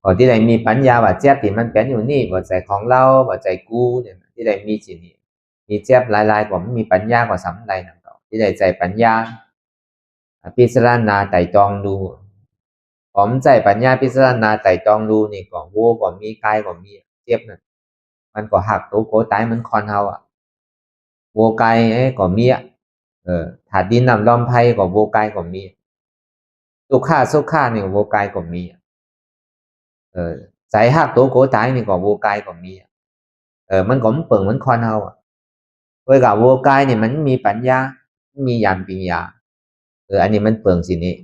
ก่อนที่ได้มีปัญญาว่าเจ็บที่มันเป็นอยู่นี่ว่าใจของเราว่าใจกูเนี่ยที่ได้มีสิ่งนี้มีเจ็บลายๆกว่ามันมีปัญญากว่าสำใดนั่นก็ที่ได้ใจปัญญาพิจารณาไต่ตรองดูผมใจปัญญาพิจารณาไต่ตรองดูนี่ก็โว้ก็มีกายก็มีเจ็บนั่นมันก็หักตัวโกตายมันคอนเฮาโวกายก็มีถาดินนำลอมไพ่ก็โวกายก็มีสุขานี่โวกายก็มีใจหักตัวโกตายนี่ก็โวกายก็มีมันก็เปิงมันคอนเฮาเว้ยกับโวกายนี่มันมีปัญญามีญาณปัญญาอันนี้มันเปิงสินี้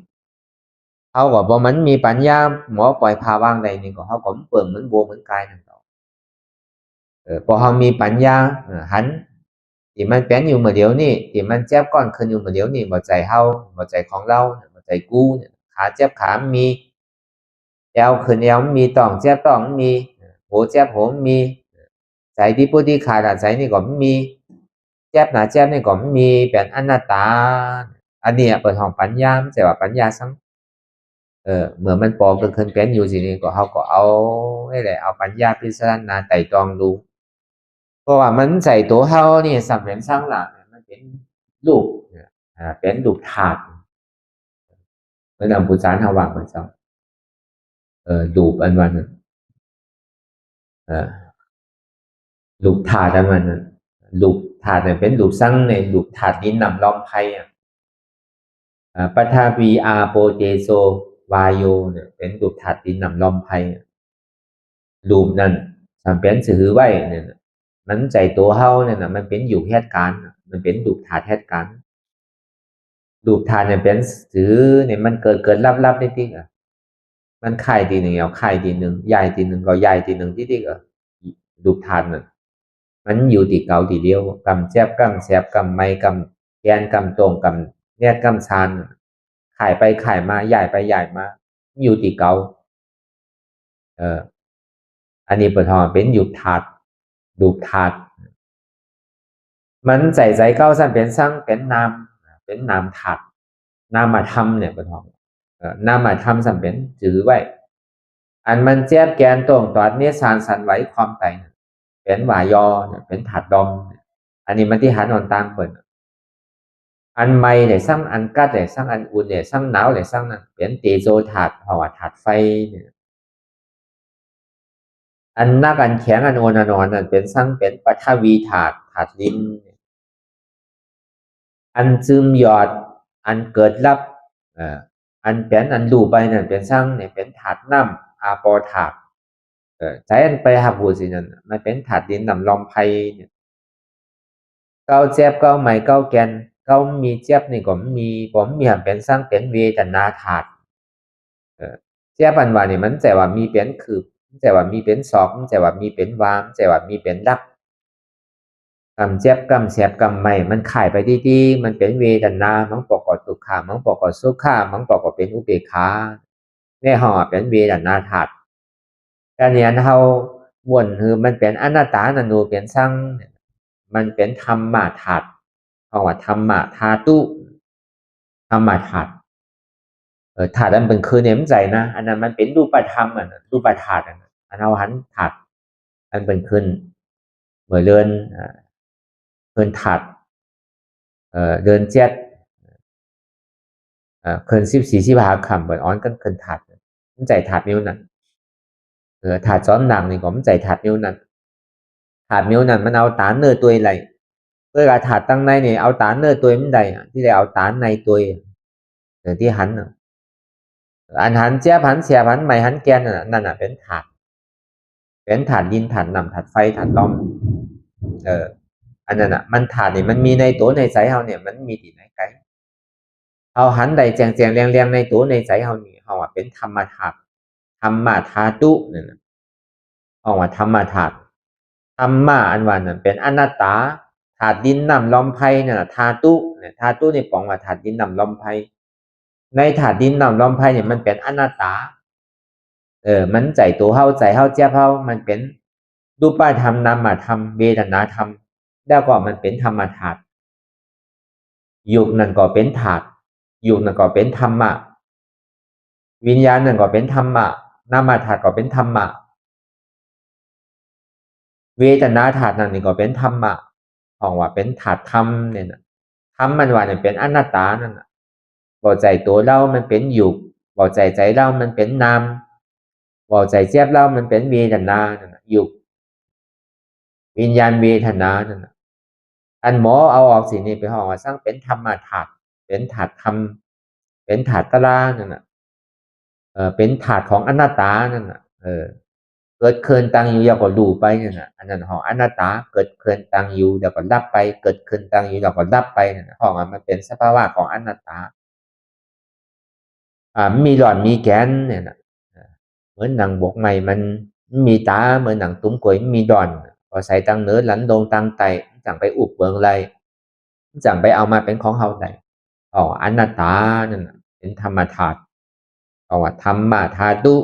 เขาก็พอมันมีปัญญาหมอปล่อยพาวางใดนี่ก็เขาก็เปิงเหมือนโวเหมือนกายนั่นพอเขามีปัญญาหันที่มันเป็นอยู่เมื่อเดียวนี่ที่มันเจ็บก้อนขึ้นอยู่เมื่อเดียวนี่บ่ใจเฮาบ่ใจของเราบ่ใจกูเนี่ยขาเจ็บขามีแอวขึ้นแอวมีต้องเจ็บต้องมีโหเจ็บโหมีใจที่ผู้ที่ขาดใจนี่ก็มีเจ็บหนาเจ็บนี่ก็มีเป็นอนัตตาอันนี้เปิดห้องปัญญาไม่ใช่ว่าปัญญาสังเมื่อมันปลอมเกิดขึ้นเป็นอยู่สินี่ก็เขาก็เอาให้แหละเอาปัญญาพิจารณาไต่ตรองดู ราะว่ามันใจตัวเฮานี่สำเป็นสร้างหลักมันเป็นรูปเป็นรูปธาตุเมื่อนำปุจานเฮาว่าเหมือนเจ้ารูปอันวันนั้นรูปธาตุอันวันนั้นรูปธาตุเนี่ยเป็นรูปสร้างในรูปธาตุดินน้ำลมไฟปฐวีอาโปเตโซวายโยเนี่ยเป็นรูปธาตุดินน้ำลมไฟรูปนั้นสำเป็นสื่อไว้เนี่ยมันใจตัวเฮาเนี่ยนะมันเป็นอยู่เหตุการณ์มันเป็นรูปธาตุเหตุการณ์รูปธาตุเนี่ยเป็นสื่อเนี่ยมันเกิดลับได้ที่มันไข่ทีหนึ่งเอาไข่ทีหนึ่งใหญ่ทีหนึ่งก็ใหญ่ทีหนึ่งที่รูปธาตุน่ะมันอยู่ที่เก่าทีเดียวกำแจ๊บกำแซบกำไม้กำแกนกำตรงกำเนี่ยกำชานไข่ไปไข่มาใหญ่ไปใหญ่มาอยู่ที่เก่าอันนี้ปฐมเป็นรูปธาตุรูปธาตุมันใจเก้าสั้นเป็นสร้างเป็นนามธาตุนามธรรมเนี่ยปฐมนามธรรมสำเป็นจือไว้อันมันแจ๊บแกนตรงตอดเนี่ยสารสันไหวความไตเป็นหวายอเนี่ยเป็นถาดดอมอันนี้มันที่หานอนตามเปิดอันไม่เนี่ยสร้างอันกัดเนี่ยสร้างอันอุ่นเนี่ยสร้างหนาวเนี่ยสร้างนั้นเป็นเตโซถาดเพราะว่าถาดไฟเนี่ยอันนักอันแข็งอันโอนนอนนั่นเป็นสร้างเป็นปฐวีถาดลิ้นอันซึมหยอดอันเกิดรับอันเป็นอันดูไปนั่นเป็นสร้างเนี่ยเป็นถาดน้ำอาปอถาดใช้อันไปหับหูสินั่นมันเป็นถาดดินน้ำลมไฟเนี่ยเก้าเจ็บเก้าไหมเก้าแกนเก้ามีเจ็บนี่ผมมีเป็นสร้างเป็นเวทนาถาดเจ็บอันว่านี่มันแต่ว่ามีเป็นคือแต่ว่ามีเป็นศอกแต่ว่ามีเป็นวามแต่ว่ามีเป็นดักกำเจ็บกำแสบกำไม่มันขายไปที่มันเป็นเวทนามันประกอบทุกขามันประกอบสุขามันประกอบเป็นอุเบกขาเนี่ยห่อเป็นเวทนาถาดการเรียนเฮาบ่นคือมันเป็นอนัตตานันโนเป็นสร้างมันเป็นธรรมะถาดเพราะว่าธรรมะธาตุธรรมะถาดถาดอันเป็นคือเนี่ยมันใจนะอันนั้นมันเป็นรูปธรรมรูปถาดอันเอาหันถาดอันเป็นขึ้นเหมือนเดินถาดเดินเจ็ดเคิน14-15คำเหมือนอ้อนกันเคินถาดมันใจถาดนิ้วนั่นถาดซ้อนหนังนี่ก็มันใจถาดนิ้วนั่นถาดนิ้วนั่นมันเอาตาเนื้อตัวอะไรเพื่อถาดตั้งในนี่เอาตาเนื้อตัวมันใดที่ได้เอาตาในตัวที่หันอันหันเจี๊ยบหันเสียหันไม่หันแกนนั่นเป็นถาดดินถาดน้ำถาดไฟถาดลมอันนั้นมันถาดนี่มันมีในตัวในใจเฮาเนี่ยมันมีที่ไหนไกลเอาหันใดแจงเรียงในตัวในใจเฮานี่เฮาเป็นธรรมธาตุธรรมะธาตุนั่นเอาว่าธรรมธาตุธรรมะอันว่านั่นเป็นอนัตตาธาตุดินน้ำลมไฟนั่นธาตุเนี่ยธาตุนี่ปองว่าธาตุดินน้ำลมไฟในถาดดินน้ำลมไฟเนี่ยมันเป็นอนัตตามันใจตัวเฮาใจเฮาเจ้าเฮามันเป็นรูปธรรมนามธรรมเวทนาธรรมแล้วก็มันเป็นธรรมธาตุยุคนั้นก็เป็นธาตุยุคนั้นก็เป็นธรรมะวิญญาณนั้นก็เป็นธรรมะนามธาตุก็เป็นธรรมะเวทนาธาตุนั้นนี่ก็เป็นธรรมะของว่าเป็นธาตุธรรมเนี่ยนะธรรมมันว่าเนี่ยเป็นอนัตตานั่นน่ะบ่ใจตัวเรามันเป็นยุคบ่ใจเรามันเป็นนามบ่ใจเจี๊ยบเรามันเป็นเวทนานั่นน่ะยุควิญญาณเวทนานั่นน่ะอันหมอเอาออกสินี่ไปห้องว่าสร้างเป็นธรรมธาตุเป็นธาตุธรรมเป็นธาตุตรานั่นน่ะเป็นธาตุของอนัตตานั่นน่ะเกิดเคลื่อนตั้งอยู่แล้วก็ดูไปนั่นน่ะอันนั้นของอนัตตาเกิดเคลื่อนตั้งอยู่แล้วก็ดับไปเกิดเคลื่อนตั้งอยู่แล้วก็ดับไปนั่นน่ะของมันเป็นสภาวะของอนัตตามีหลอดมีแกนเนี่ยนะเหมือนหนังบกใหม่มันมีตาเหมือนหนังตุ้มกล้วยมีดอนพอใส่ตังเนื้อหลันโดงตังไตจังไปอุบเบิงไรจังไปเอามาเป็นของเฮาได้อนัตตานั่นเป็นธรรมธาตุว่าธรรมะธาตุ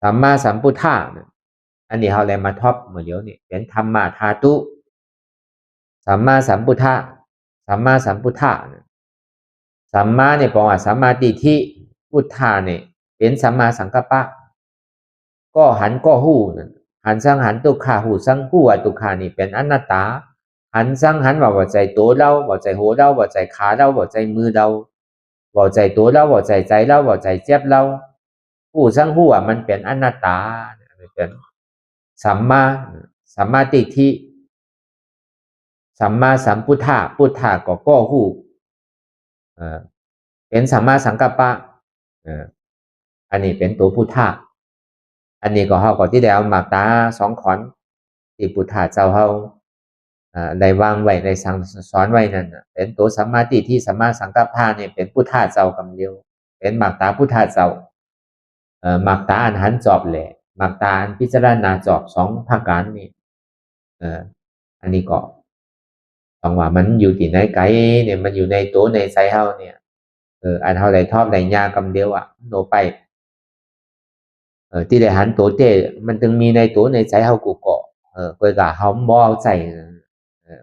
สัมมาสัมพุทธะอันนี้เฮาเลยมาท็อปเมื่อเดี๋ยวนี้เป็นธรรมะธาตุสัมมาสัมพุทธะสัมมาสัมพุทธะสัมมาเนี่ยแปลว่าสัมมาทิฏฐิพุทธะเนี่ยเป็นสัมมาสังกัปปะก็หันก็หู้นั่น หันสังหันตุขาหูสังหูว่าตุขานี่เป็นอนัตตาหันสังหันว่าใจตัวเราว่าใจหัวเราว่าใจขาเราว่าใจมือเราว่าใจตัวเราว่าใจใจเราว่าใจเจ็บเราหูสังหูว่ามันเป็นอนัตตาเป็นสัมมาทิฏฐิสัมมาสัมพุทธะพุทธะก็หูเป็นสัมมาสังกัปปะอันนี้เป็นตัวพุทธะอันนี้ก็เขาก็ที่ได้เอาหมากตาสองขอนที่พุทธะเจ้าเขาได้วางไว้ในสั่งสอนไว้นั่นเป็นตัวสัมมาทิฏฐิสัมมาสังกัปปะเนี่ยเป็นพุทธะเจ้ากำเดียวเป็นหมากตาพุทธะเจ้าหมากตาอันหันจอบแหละหมากตาอันพิจารณาจอบสองภาคการนี่อันนี้ก็ต้องว่ามันอยู่ที่ในไกลเนี่ยมันอยู่ในตัวในใจเฮาเนี่ยอันเฮาได้ทอบได้ยากำเดียวโนไปที่ได้หันตัวเต้มันจึงมีในตัวในใจเฮากูเกาะเกิดกับเฮาบ่เอาใจ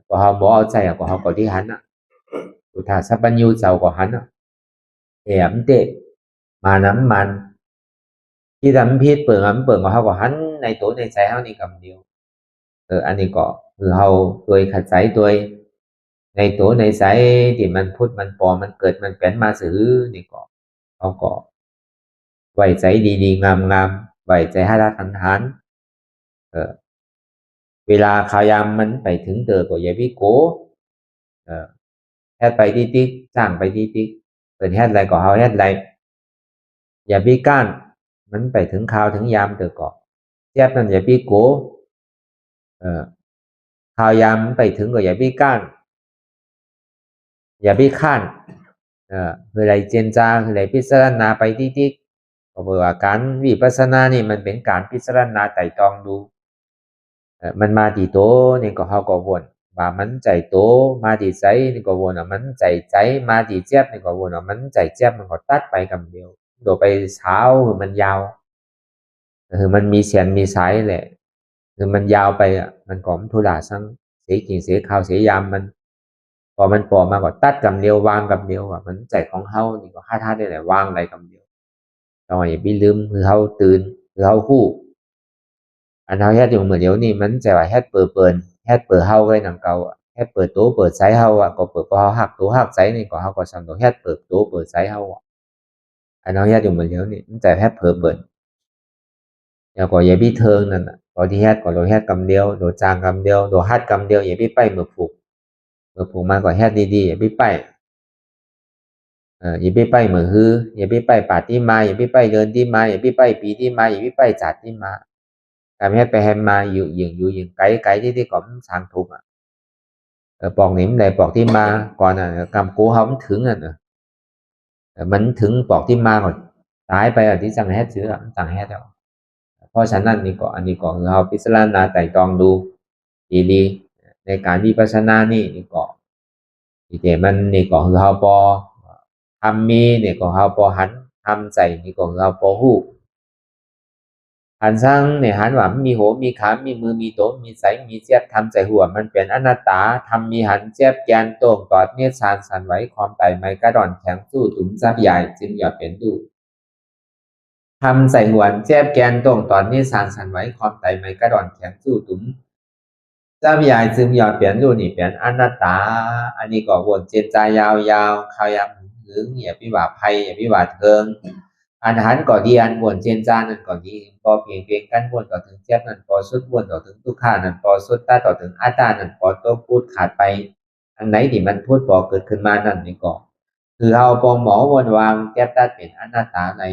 พอเฮาบ่เอาใจก็เฮาก็ที่หันสุธาสัพพัญญูเจ้าก็หันแถมเต้มาน้ำมันที่ทำพิษเปิงก็เฮาก็หันในตัวในใจเฮานี่กำเดียวอันนี้ก็คือเฮาตัวขัดใจตัวในตัวในใจที่มันพุทธมันปอมันเกิดมันเป็นมาสื่อนี่ก็เขาก็ไว้ใจดีๆงามๆไว้ใจให้ละทันเวลาข่าวยามมันไปถึงเตอก็อย่าวิโกแฮดไปติ๊กจ้างไปติ๊กเปิดแฮดอะไรก็เฮาแฮดอะไรอย่าวิก้านมันไปถึงข่าวถึงยามเตอก็แยบนั่นอย่าวิโกข่าวยามไปถึงก็อย่าวิก้านอย่าวิข้านคืออะไรเจนจาคืออะไรพิจารณาไปติ๊กก็บอกว่าการวิปัสสนานี่มันเป็นการพิจารณาไต่ตรองดูมันมาที่โตนี่ก็เขาก็วนว่ามันใจโตมาที่ใจนี่ก็วนมันใจมาที่เจ็บนี่ก็วนมันใจเจ็บมันก็ตัดไปคำเดียวโดดไปเช้าคือมันยาวคือมันมีเสียนมีสายแหละคือมันยาวไปมันก็มันทุลาซังเสียกิ่งเสียข่าวเสียยามมันพอมันปอมาก็ตัดคำเดียววางคำเดียวมันใจของเขานี่ก็ท่าได้แหละวางอะไรคำเดียวเราอย่าไปลืมคือเขาตื่นคือเขาคู่อันเฮาเฮ็ดอยู่มื้อเดียวนี้มันจะว่าเฮ็ดเปิ่นเฮ็ดเปิ่เฮาไว้นำเก่าเฮ็ดเปิดโตเปิดใจเฮาก็เปิดพอเฮาฮักโตฮักใจนี่ก็เฮาก็สำต้องเฮ็ดเปิดโตเปิดใจเฮาอันเฮาเฮ็ดอยู่มื้อเดียวนี้มันจะเฮ็ดเผลอเปิ่นแล้วก็อย่าไปเทิงนั่นตอนที่เฮ็ดก็เราเฮ็ดกำเดียวโดจางกำเดียวโดฮัดกำเดียวอย่าไปไปมือผูกมาก็เฮ็ดดีๆอย่าไปไปอย่าไปไปมือฮืออย่าไปไปปาดที่มาอย่าไปไปเดินที่มาอย่าไปไปปีที่มาอย่าไปไปจัดที่มาการเฮ็ดไปเฮ็ดมาอยู่อย่างไกลที่ก็มันสร้างทุกข์ปอกนี่มันได้ปอกที่มาก่อนกำกูเฮามันถึงมันถึงปอกที่มาก่อนตายไปที่จังเฮ็ดซื้อมันจังเฮ็ดแล้วเพราะฉะนั้นนี่ก็อันนี้ก็คือเฮาพิจารณาไตร่ตรองดูดีๆในการวิปัสสนานี่ก็ที่แต่มันนี่ก็คือเฮาบ่ทำมีนี่ก็เฮาบ่หันทำใจนี่ก็คือเฮาบ่ฮู้หันสร้างเนี่ยหันว่ามีหัวมีขามีมือมีโตมีใสมีเจ็บทำใจหัวมันเป็นอนัตตาทำมีหันเจ็บแกนโต่งตอดเนียสานสันไหวความไตไม่กระดอนแข็งสู้ถุงซับใหญ่จึงอย่าเป็นดูทำใส่หัวเจ็บแกนโต่งตอดเนียสานสันไหวความไตไม่กระดอนแข็งสู้ถุงซับใหญ่จึงอย่าเปลี่ยนดูนี่เป็นอนัตตาอันนี้ก็วนเจนใจยาวๆข่าวยามหึงอย่าพิบ่าภัยอย่าพิบ่าเทิงอันหันก่อดีอันบวนเจนจานั่นก่อดีพอเพียงกันบวนต่อถึงเจ็บนั่นพอสุดบวนต่อถึงทุกขานั่นพอสุดตาต่อถึงอัตตานั่นพอตัวพูดขาดไปอันไหนที่มันพูดพอเกิดขึ้นมานั่นนี่ก็คือเอาปองหมอวนวางแก้ตัดเป็นอนัตตาไหน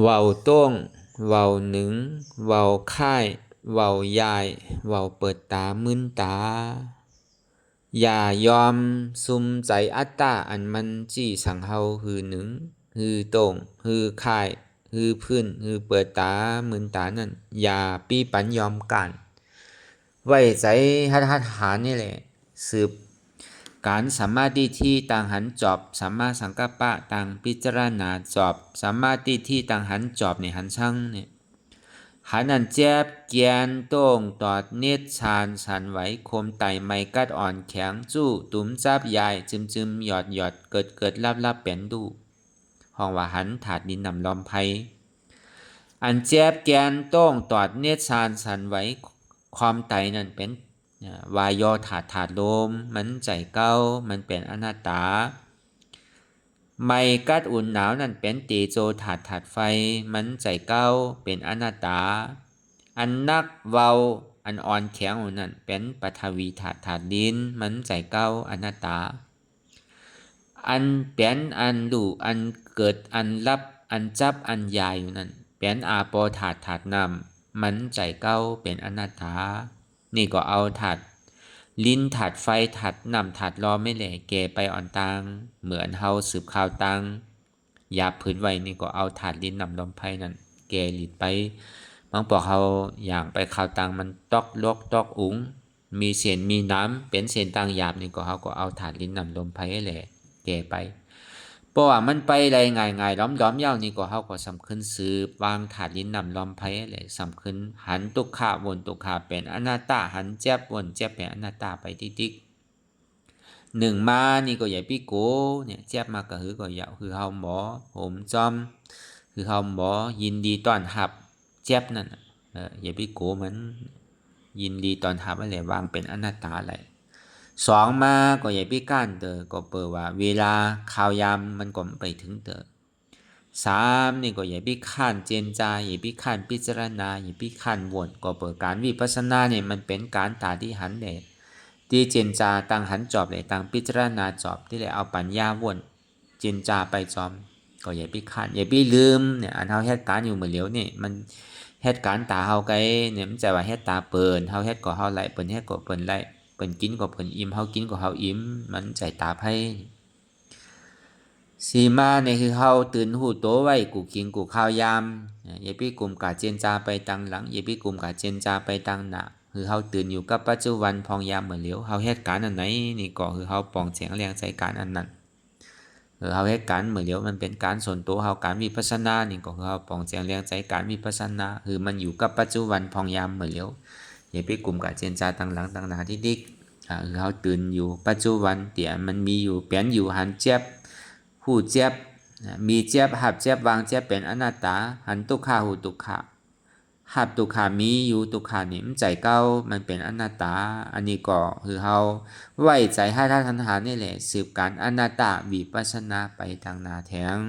เว้าต้งเว้าหนึ่งเว้าค่ายเว้ายายเว้าเปิดตามึนตาอย่ายอมซุมใจอัตตาอันมันจี้สังเฮาหือหนึ่งหือต้งหือค่ายหือพื้นหือเปิดตามึนตานั่นอย่าปี้ปันยอมกันไว้ใจหัดหานี่แหละสืบการสัมมาทิฏฐิต่างหันจอบสัมมาสังกัปปะต่างพิจารณาจอบสัมมาทิฏฐิต่างหันจอบในหันช่างเนี่ยหันอันเจ็บเกียนโต้งตอดเนตรชานสันไหวคมไตไม่กัดอ่อนแข็งจู้ตุ้มจับยายจึมหยอดเกิดลับเป็นดูห้องว่าหันถาดดินนำลอมไพอันเจ็บแกนโต้งตอดเนตรชานสันไหวความไตนั่นเป็นวายอถาดลมมันใจเก้ามันเป็นอนัตตาไม่กัดอุ่นหนาวนั่นเป็นตีโจถาดไฟมันใจเก้าเป็นอนัตตาอันนักเว้าอันอ่อนแข็งนั่นเป็นปฐวีถาดดินมันใจเก้าอนัตตาอันเป็นอันดูอันเกิดอันรับอันจับอันยายอยู่นั่นเป็นอาโปถาดนำมันใจเก้าเป็นอนัตตานี่ก็เอาถาดลิ้นถาดไฟถาดนำถาดรอไม่แหล่แกไปอ่อนตังเหมือนเฮาสืบข่าวตังยาพื้นไว้นี่ก็เอาถาดลิ้นนำลมไพ่นั่นแกหลีดไปบางปอกเฮาอย่างไปข่าวตังมันตอกลกตอกอุ๋งมีเศษมีน้ำเป็นเศษตังหยาบนี่ก็เฮาก็เอาถาดลิ้นนำลมไพ่แหล่แกไปเพราะว่ามันไปไรง่ายๆล้อมยาวนี่ก็เฮาก็สำคัญสืบวางถาดลิ้นนำลมไพ่แหล่สำคัญหันตุกขะวนตุกขะเป็นอนัตตาหันเจ็บวนเจ็บเป็นอนัตตาไปติ๊กหนึ่งมานี่ก็อย่าพี่โกเนี่ยเจ็บมาก็คือก็อย่าคือเฮาหมอผมจอมคือเฮาหมอยินดีต้อนรับเจ็บนั่นอย่าพี่โกมันยินดีต้อนรับอะไรวางเป็นอนัตตาอะไรสองมาก็อย่าพี่ก้านเตอก็เปิดว่าเวลาข่าวยามมันก็ไปถึงเตอสามนี่ก็อย่าพี่ข้านเจนจาอย่าพี่ข้านพิจารณาอย่าพี่ข้านวนก็เปิดการวิปัสสนาเนี่ยมันเป็นการตาที่หันเดที่เจนจาตั้งหันจอบเลยตั้งพิจารณาจอบที่เลยเอาปัญญาวนเจนจาไปจอมก็อย่าพี่ข้านอย่าพี่ลืมเนี่ยอันเฮาเหตุการณ์อยู่เหมือนเหลียวนี่มันเหตุการณ์ตาเฮาไกเนี่ยมันจะว่าเหตุตาเปิ่นเฮาเหตุก็เฮาไหลเปิ่นเหตุก็เปิ่นไหลเปิ่นกินก็เปิ่นอิ่มเฮากินก็เฮาอิ่มมันใจตาไพ่สีมาเนี่ยคือเฮาตื่นหูโตไว้กูกินกูข้าวยามอย่าพี่กลุ่มกะเจนจาไปตังหลังอย่าพี่กลุ่มกะเจนจาไปตังหน้าคือเฮาตื่นอยู่กับปัจจุบันพองยามเหมือนเหลียวเฮาเหตุการณ์อันไหนนี่ก็คือเฮาปองแสงแรงใจการอันนั้นเฮาเหตุการณ์เหมือนเหลียวมันเป็นการส่วนตัวเฮาการวิปัสสนานี่ก็คือเฮาปองแสงแรงใจการวิปัสสนาคือมันอยู่กับปัจจุบันพองยามเหมือนเหลียวอย่าพี่กลุ่มกะเจนจาตังหลังตังหน้าที่ดิกคือเฮาตื่นอยู่ปัจจุบันเตี่ยมันมีอยู่เปลี่ยนอยู่หันเจ็บหูเจ็บมีเจ็บหับเจ็บวางเจ็บเป็นอนัตตาหันตุกขาหูตุกขาหับตุกขามีอยู่ตุกขานี่มันใจเก้ามันเป็นอนัตตาอันนี้ก็คือเฮาไว้ใจให้ท่านทันหานี่แหละสืบการอนัตตาวิปัสสนาไปทางหน้าแทง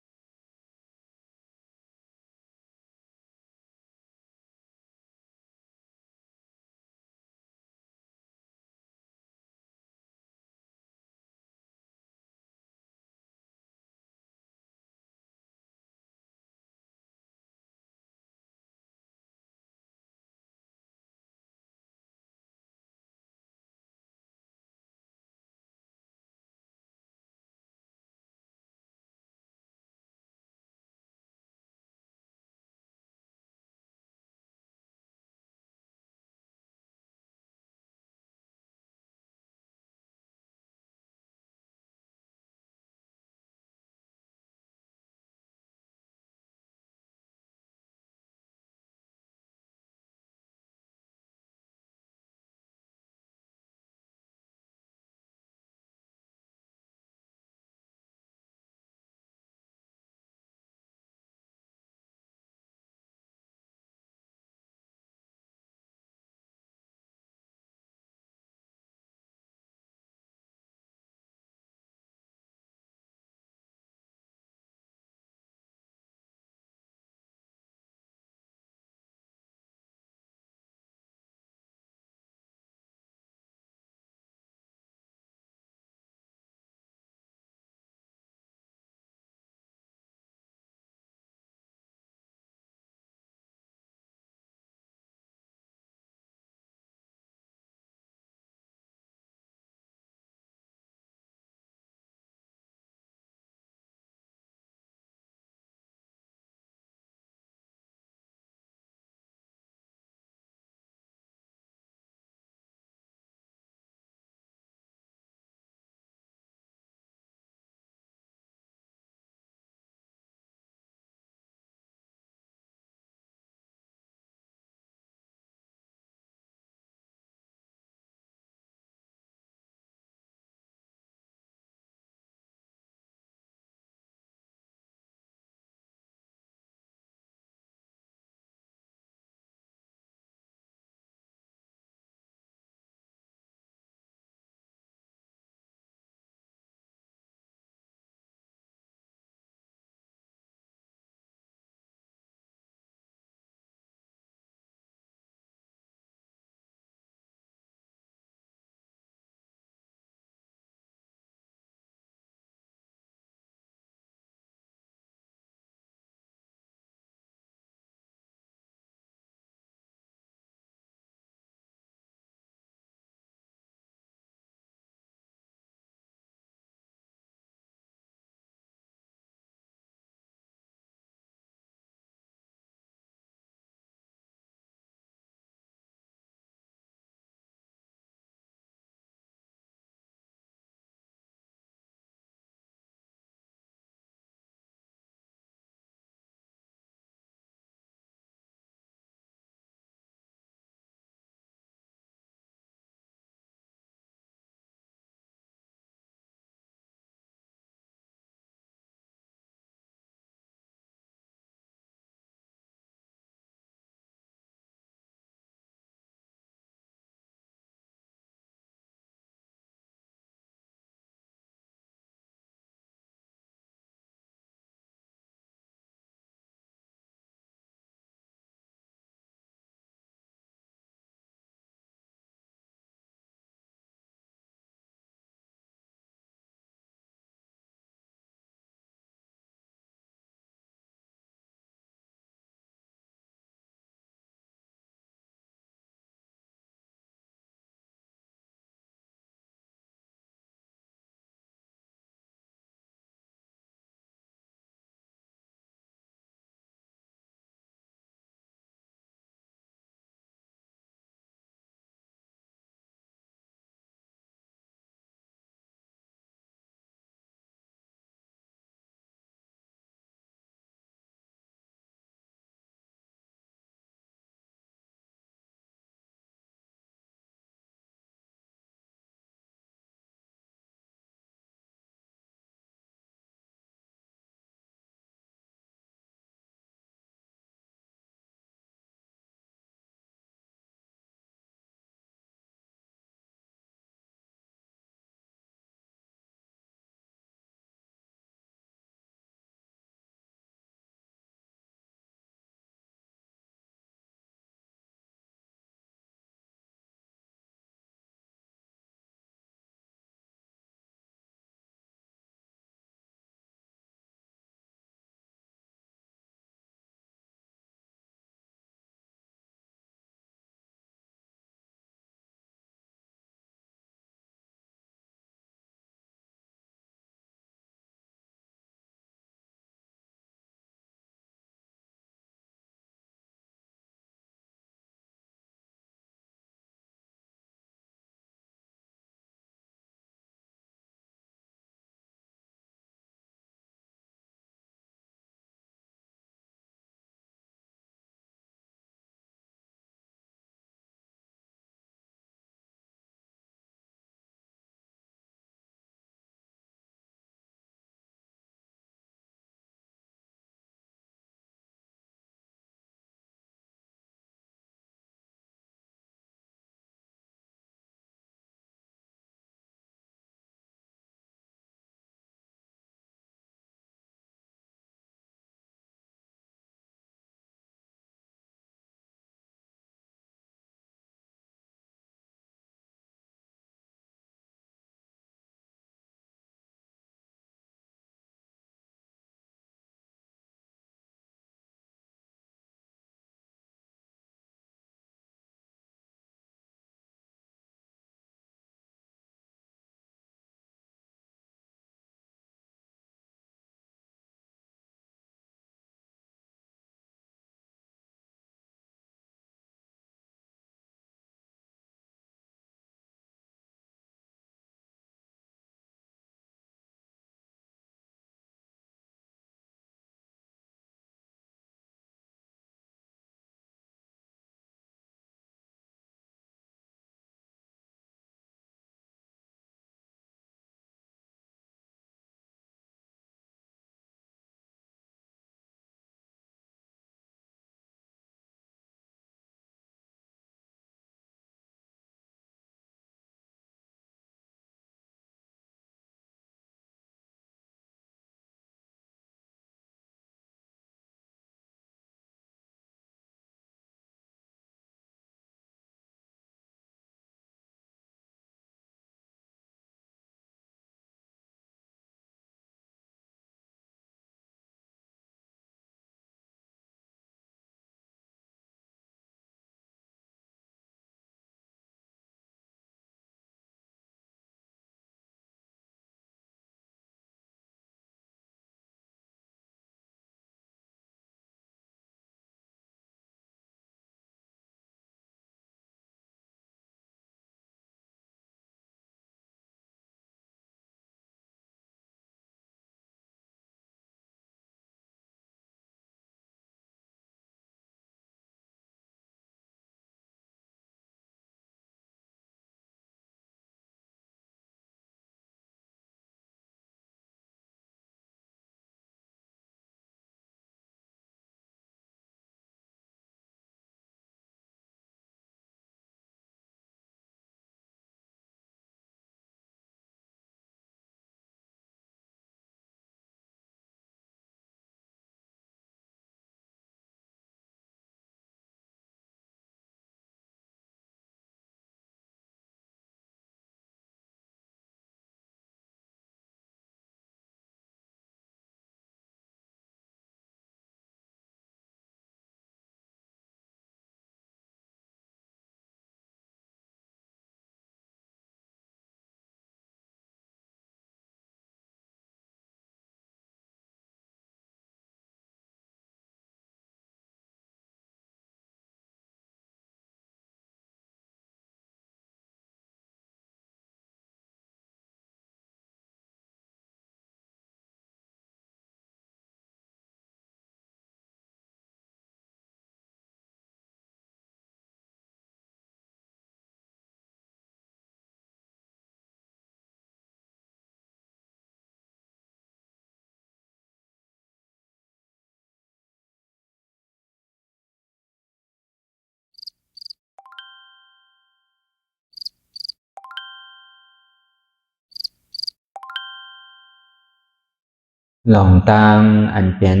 หลองตังอันเป็น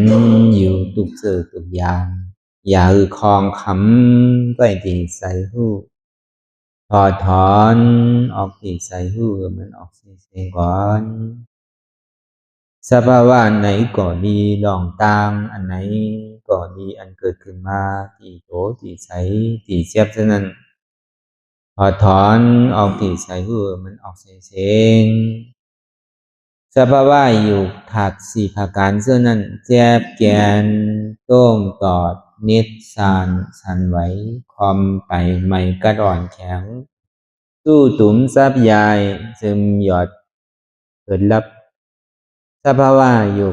อยู่ตุกเจอตุกอย่างอย่าคลองคำไว้ที่ใส่หูถอดถอนออกที่ใส่หูมันออกเสียงก่อนสภาวะไหนก็ดีหลองตังอันไหนก็ดีอันเกิดขึ้นมาที่โตที่ใสที่เสียบฉะนั้นถอดถอนออกที่ใส่หูมันออกเสียงสภาวะอยู่ถัดสี่ประการเช่นนั้นแจบแกนต้มตอดนิดสานสันไหวคอมไปไม่กระดอนแข็งสู้ตุ่มซับยายซึมหยอดเกิดลับสภาวะอยู่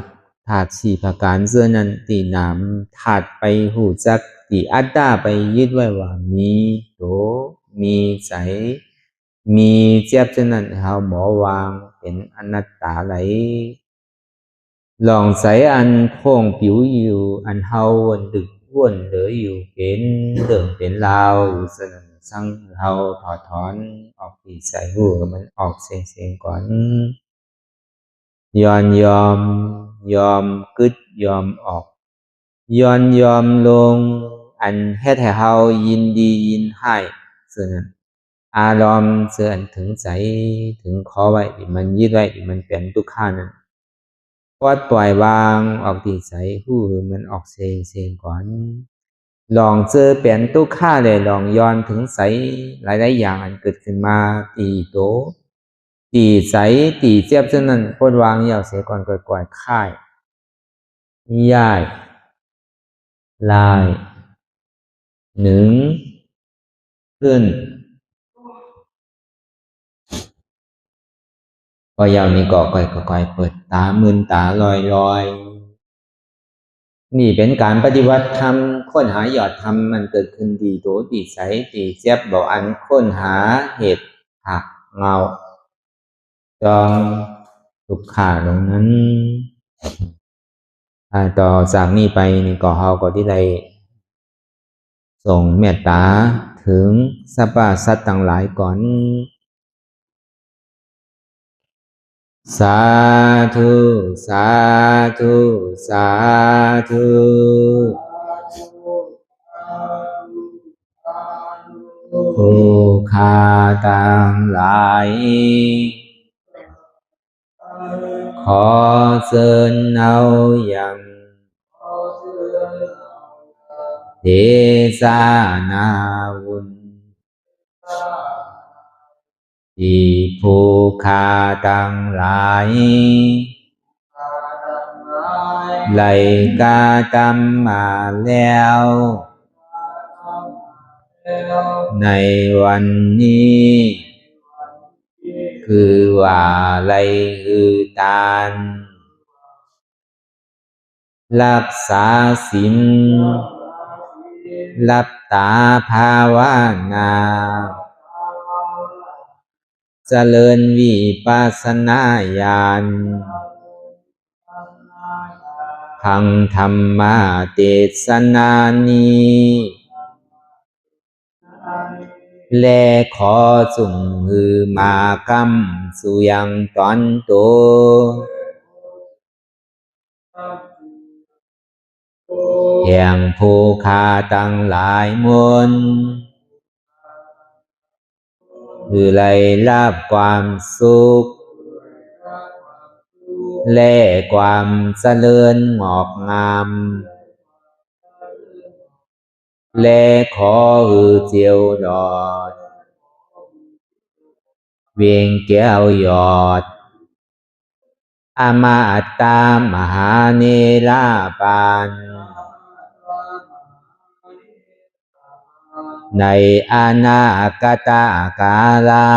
ถัดสี่ประการเช่นนั้นตีน้ำถัดไปหูจักตีอัตตาไปยึดไว้ว่ามีโตมีใสมีเจ็บฉะนั้นเขาหมอวางเป็นอนัตตาไหลลองใส่อันโพงผิวอยู่อันเฮาวันดึกอ้วนเหลืออยู่เป็นเรื่องเป็นราวอยู่สนั่นสั่งเฮาถอดถอนออกที่ใส่หูมันออกเสียงก่อนยอมกึดยอมออกยอมลงอันเฮ็ดให้เฮายินดียินให้ส่วนนั้นอารมณ์เสื่อถึงใจถึงขอไว้มันยึดไว้มันเป็นทุกข์นั้นปล่อยวางออกที่ใจหูมันออกเสียงก่อนลองเจอเปลี่ยนทุกข์เลยลองย้อนถึงใสหลายๆอย่างอันเกิดขึ้นมาตีโตตีใสตีเจ็บฉะนั้นปล่อยวางยาวเสียก่อนก่อยค่ายย่ายลายหนึ่งขึ้นพอยาวนี้ก็ก่อยเปิดตามึนตาลอยนี่เป็นการปฏิวัติธรรมค้นหายอดธรรมมันเกิดขึ้นดีโตดีใสดีเจ็บบอกอันค้นหาเหตุหักเงาจองทุกขาตรงนั้นต่อจากนี้ไปนี่ก็เฮาก็ที่ได้ส่งเมตตาถึงสรรพสัตว์ต่างหลายก่อนสาธุสาธุสาธุผู้ฆ่าต่างหลายขอเชิญเอาอย่างเทศานาวุญที่ผู้ฆ่าต่างหลายไล่กาตามมาแล้วในวันนี้คือว่าไล่คือตานรักษาศีลรับตาภาวนาเจริญวิปัสสนาญาณพังธรรมเทศนานี้และขอจุงมือมากำสุยังตอนโตแห่งผู้ฆ่าตั้งหลายมนคือไล่รับความสุขและความเจริญงอกงามและขอเจียวดอดเวียงแก้วยอดอมาตามหาเนรปานในอนาคตกาลา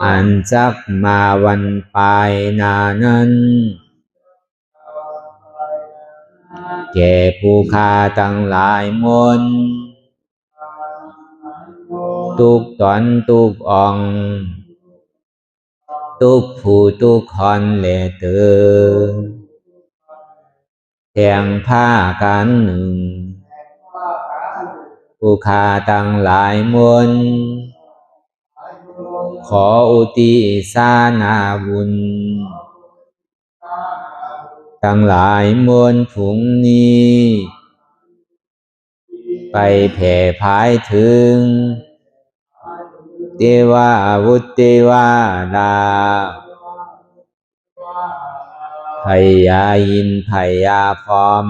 อันจักมาวันปลายนานั้นแก่ผู้ฆ่าทั้งหลายมนทุกตอนทุกองทุกผู้ทุกคนและเตือแทงผ้ากันหนึ่งผู้ฆ่าทั้งหลายมนข ขออุทิศนาบุญทั้งหลายมวลผุงนี้ไปแผ่พายถึงเทวาวุตเทวาดาพญาอินทร์พญาพรหม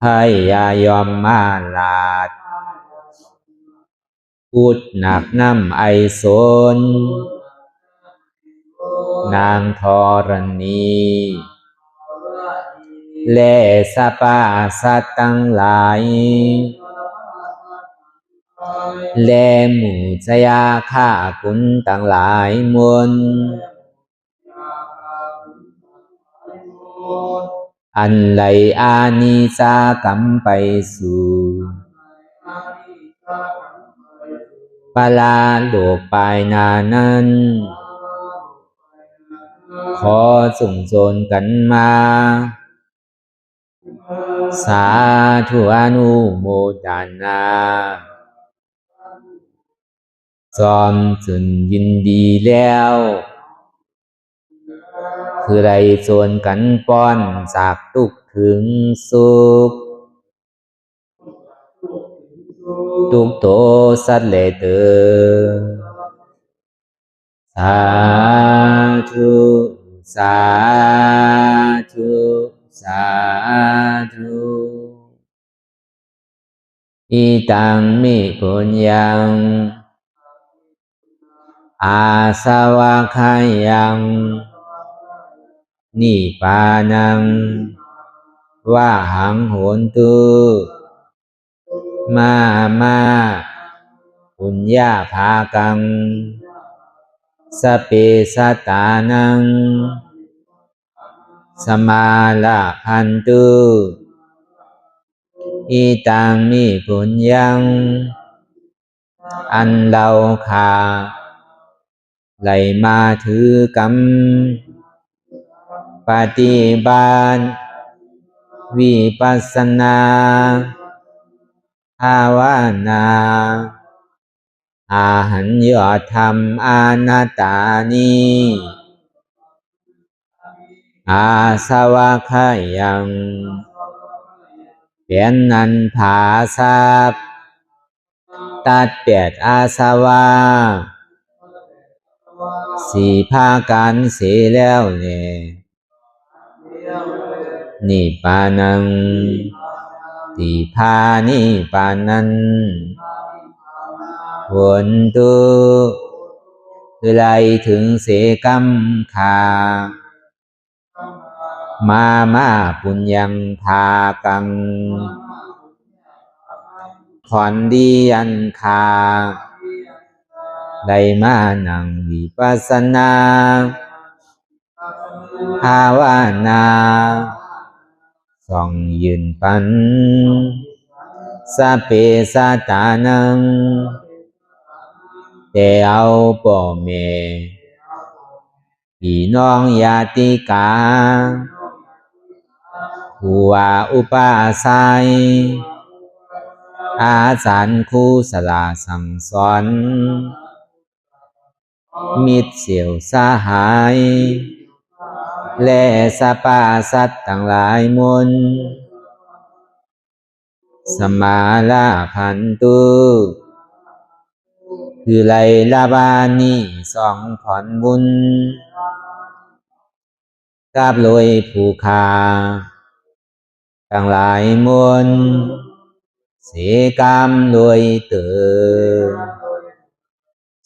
พญายมมาราชพูดหนักน้ำไอโซนนางธรณีและสรรพสัตว์ทั้งหลายและหมู่ชยาข้าคุณทั้งหลายมวลอันไหลอานิสากรรมไปสู่ปาลาโลกปลายนานั้นขอส่งโจรกันมาสาธุอนุโมทนาจอมจนยินดีแล้วคือไรโจรกันป้อนจากทุกข์ถึงสุขทุกโตสัตเลเตอสาธุสาธุสาธุอิตังมิปุญญังอาสวะคายังนิพพานังวะหังโหนตุมาปุญญาภากังสเปสัตตานังสมาลาพันตุอิตังมิปุญญังอันเราขาไหลมาถือกรรมปฏิบัติวิปัสสนาภาวนาอาหันยอดธรรมอนัตตานิอาสวะคายังเป็นนันผาทรัพย์ตัดเปียดอาสวะสี่ภาการเสียแล้วเนี่ยนิพพานังติพานิพพานันผลตุคือไรถึงเสกรรมขามาปุญญังภากังขอนดีอันคาได้มานั่งวิปัสสนาภาวนาส่องยืนปันสเปสัตตานังแต่เอาป่อแม่พี่น้องญาติกาผู้ว่าอุปาสัยอาจารย์ครูสลาสั่งสอนมิตรเสี่ยวสหายและสรรพสัตว์ทั้งหลายมวลสมาลาพันตุคือไลลาบานีสองผ่อนบุญกับลอยผู้คาทั้งหลายมวลเสกรรมลอยเตอ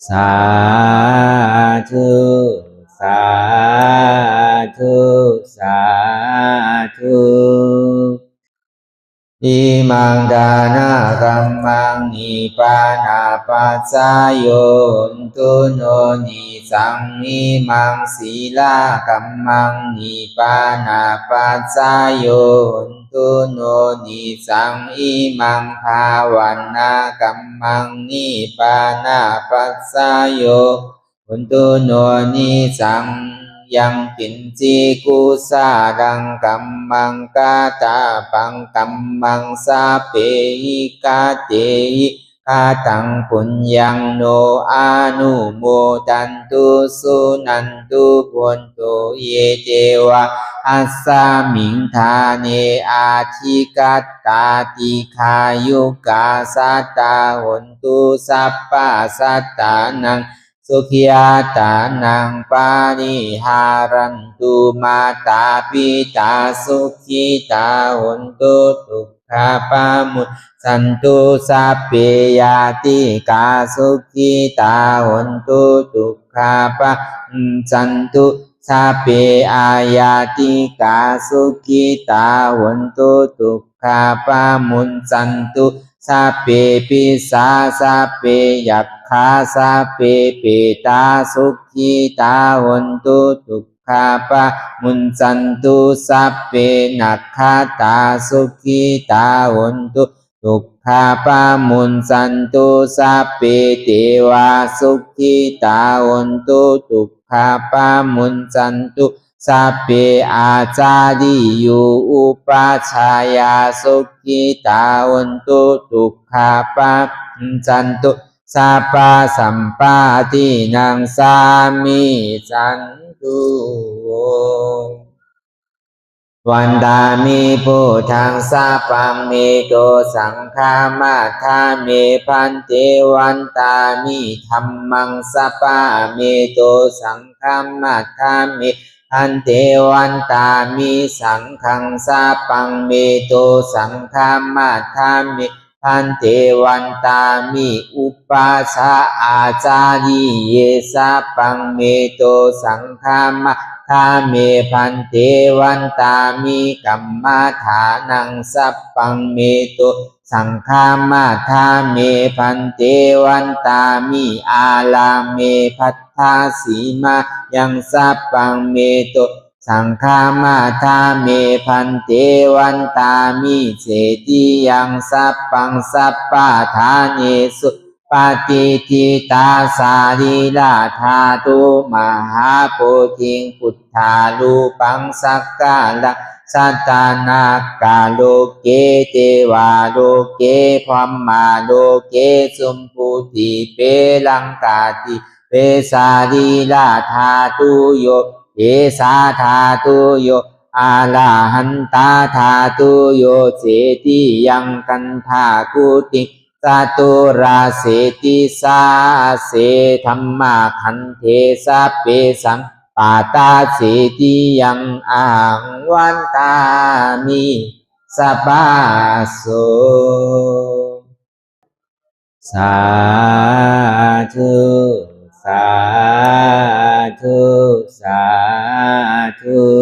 สาธุสาธุสาธุอิมังดานากัมมังนิพพานาปัสสะโยนตุโนนิสังอิมังศีลากัมมังนิพพานาปัสสะโยนตุโนนิสังอิมังภาวันนากัมมังนิพพานาปัสสะโยนตุโนนิสังยังกินจีกุสาดังกัมมังกาตาปังกัมมังสาเปหิกาเตหิ คาตังปุญญังโนอานุโมดันตุสุนันตุพุนตุเยเจวะอัสสามิงทาเนอาทิกัตตาติขายุกาสัตตาหนตุสัพพะสัตตานังสุขิยาตานังปานิหารันตุมาตาปิตาสุขิตาหนตุทุกขาปามุสันตุสัพเพยาติกาสุขิตาหนตุทุกขาปาสันตุสัพเพอายาติกาสุขิตาหนตุทุกขาปามุสันตุสัพเพปิสาสัพเพยัคขาสัพเพเปตาสุขิตาหนตุทุกขาปามุสันตุสัพเพนัคขตาสุขิตาหนตุทุกขาปามุสันตุสัพเพเทวาสุขิตาหนตุทุกขาปามุสันตุสัพเพอาจาริยุอุปัชฌายาสุขิตาหนตุทุกขาปามุสันตุสัพพะสัมปาทินังสามิสันตุวันตามิพุทธังสัพพังเมโตสังฆามาทาเมพันเตวันตามิธัมมังสัพพะเมโตสังฆามาทาเมพันเตวันตามิสังฆังสัพพังเมโตสังฆามาทาเมพันเตวันตามิอุปัชฌาอาจาริเยสัพพังเมโตสังฆามาทาเมพันเตวันตามิกัมมาฐานังสัพพังเมโตสังฆามาทาเมพันเตวันตามิอาลาเมพัทธาสีมายังสัพพังเมโตสังฆามาทาเมพันเตวันตามิเสติยังสัพพังสัพพะทาเนสุปฏิทิตาสารีลาธาตุมหาโพธิงพุทธาลูปังสักกาละสัตตานากาโลเกเทวาโลเกพรหมาโลเกสุมพุติเปลังกาติเปสารีลาธาตุโยเอสาธาตุโยอาลาหันตาธาตุโยเสติยังกันธากุติสตุราเสติสาเสธัมมาคันเทสัพเพสังปาตาเสติยังอังวันตามิสัพพะโสสาธุสาธุสาธุ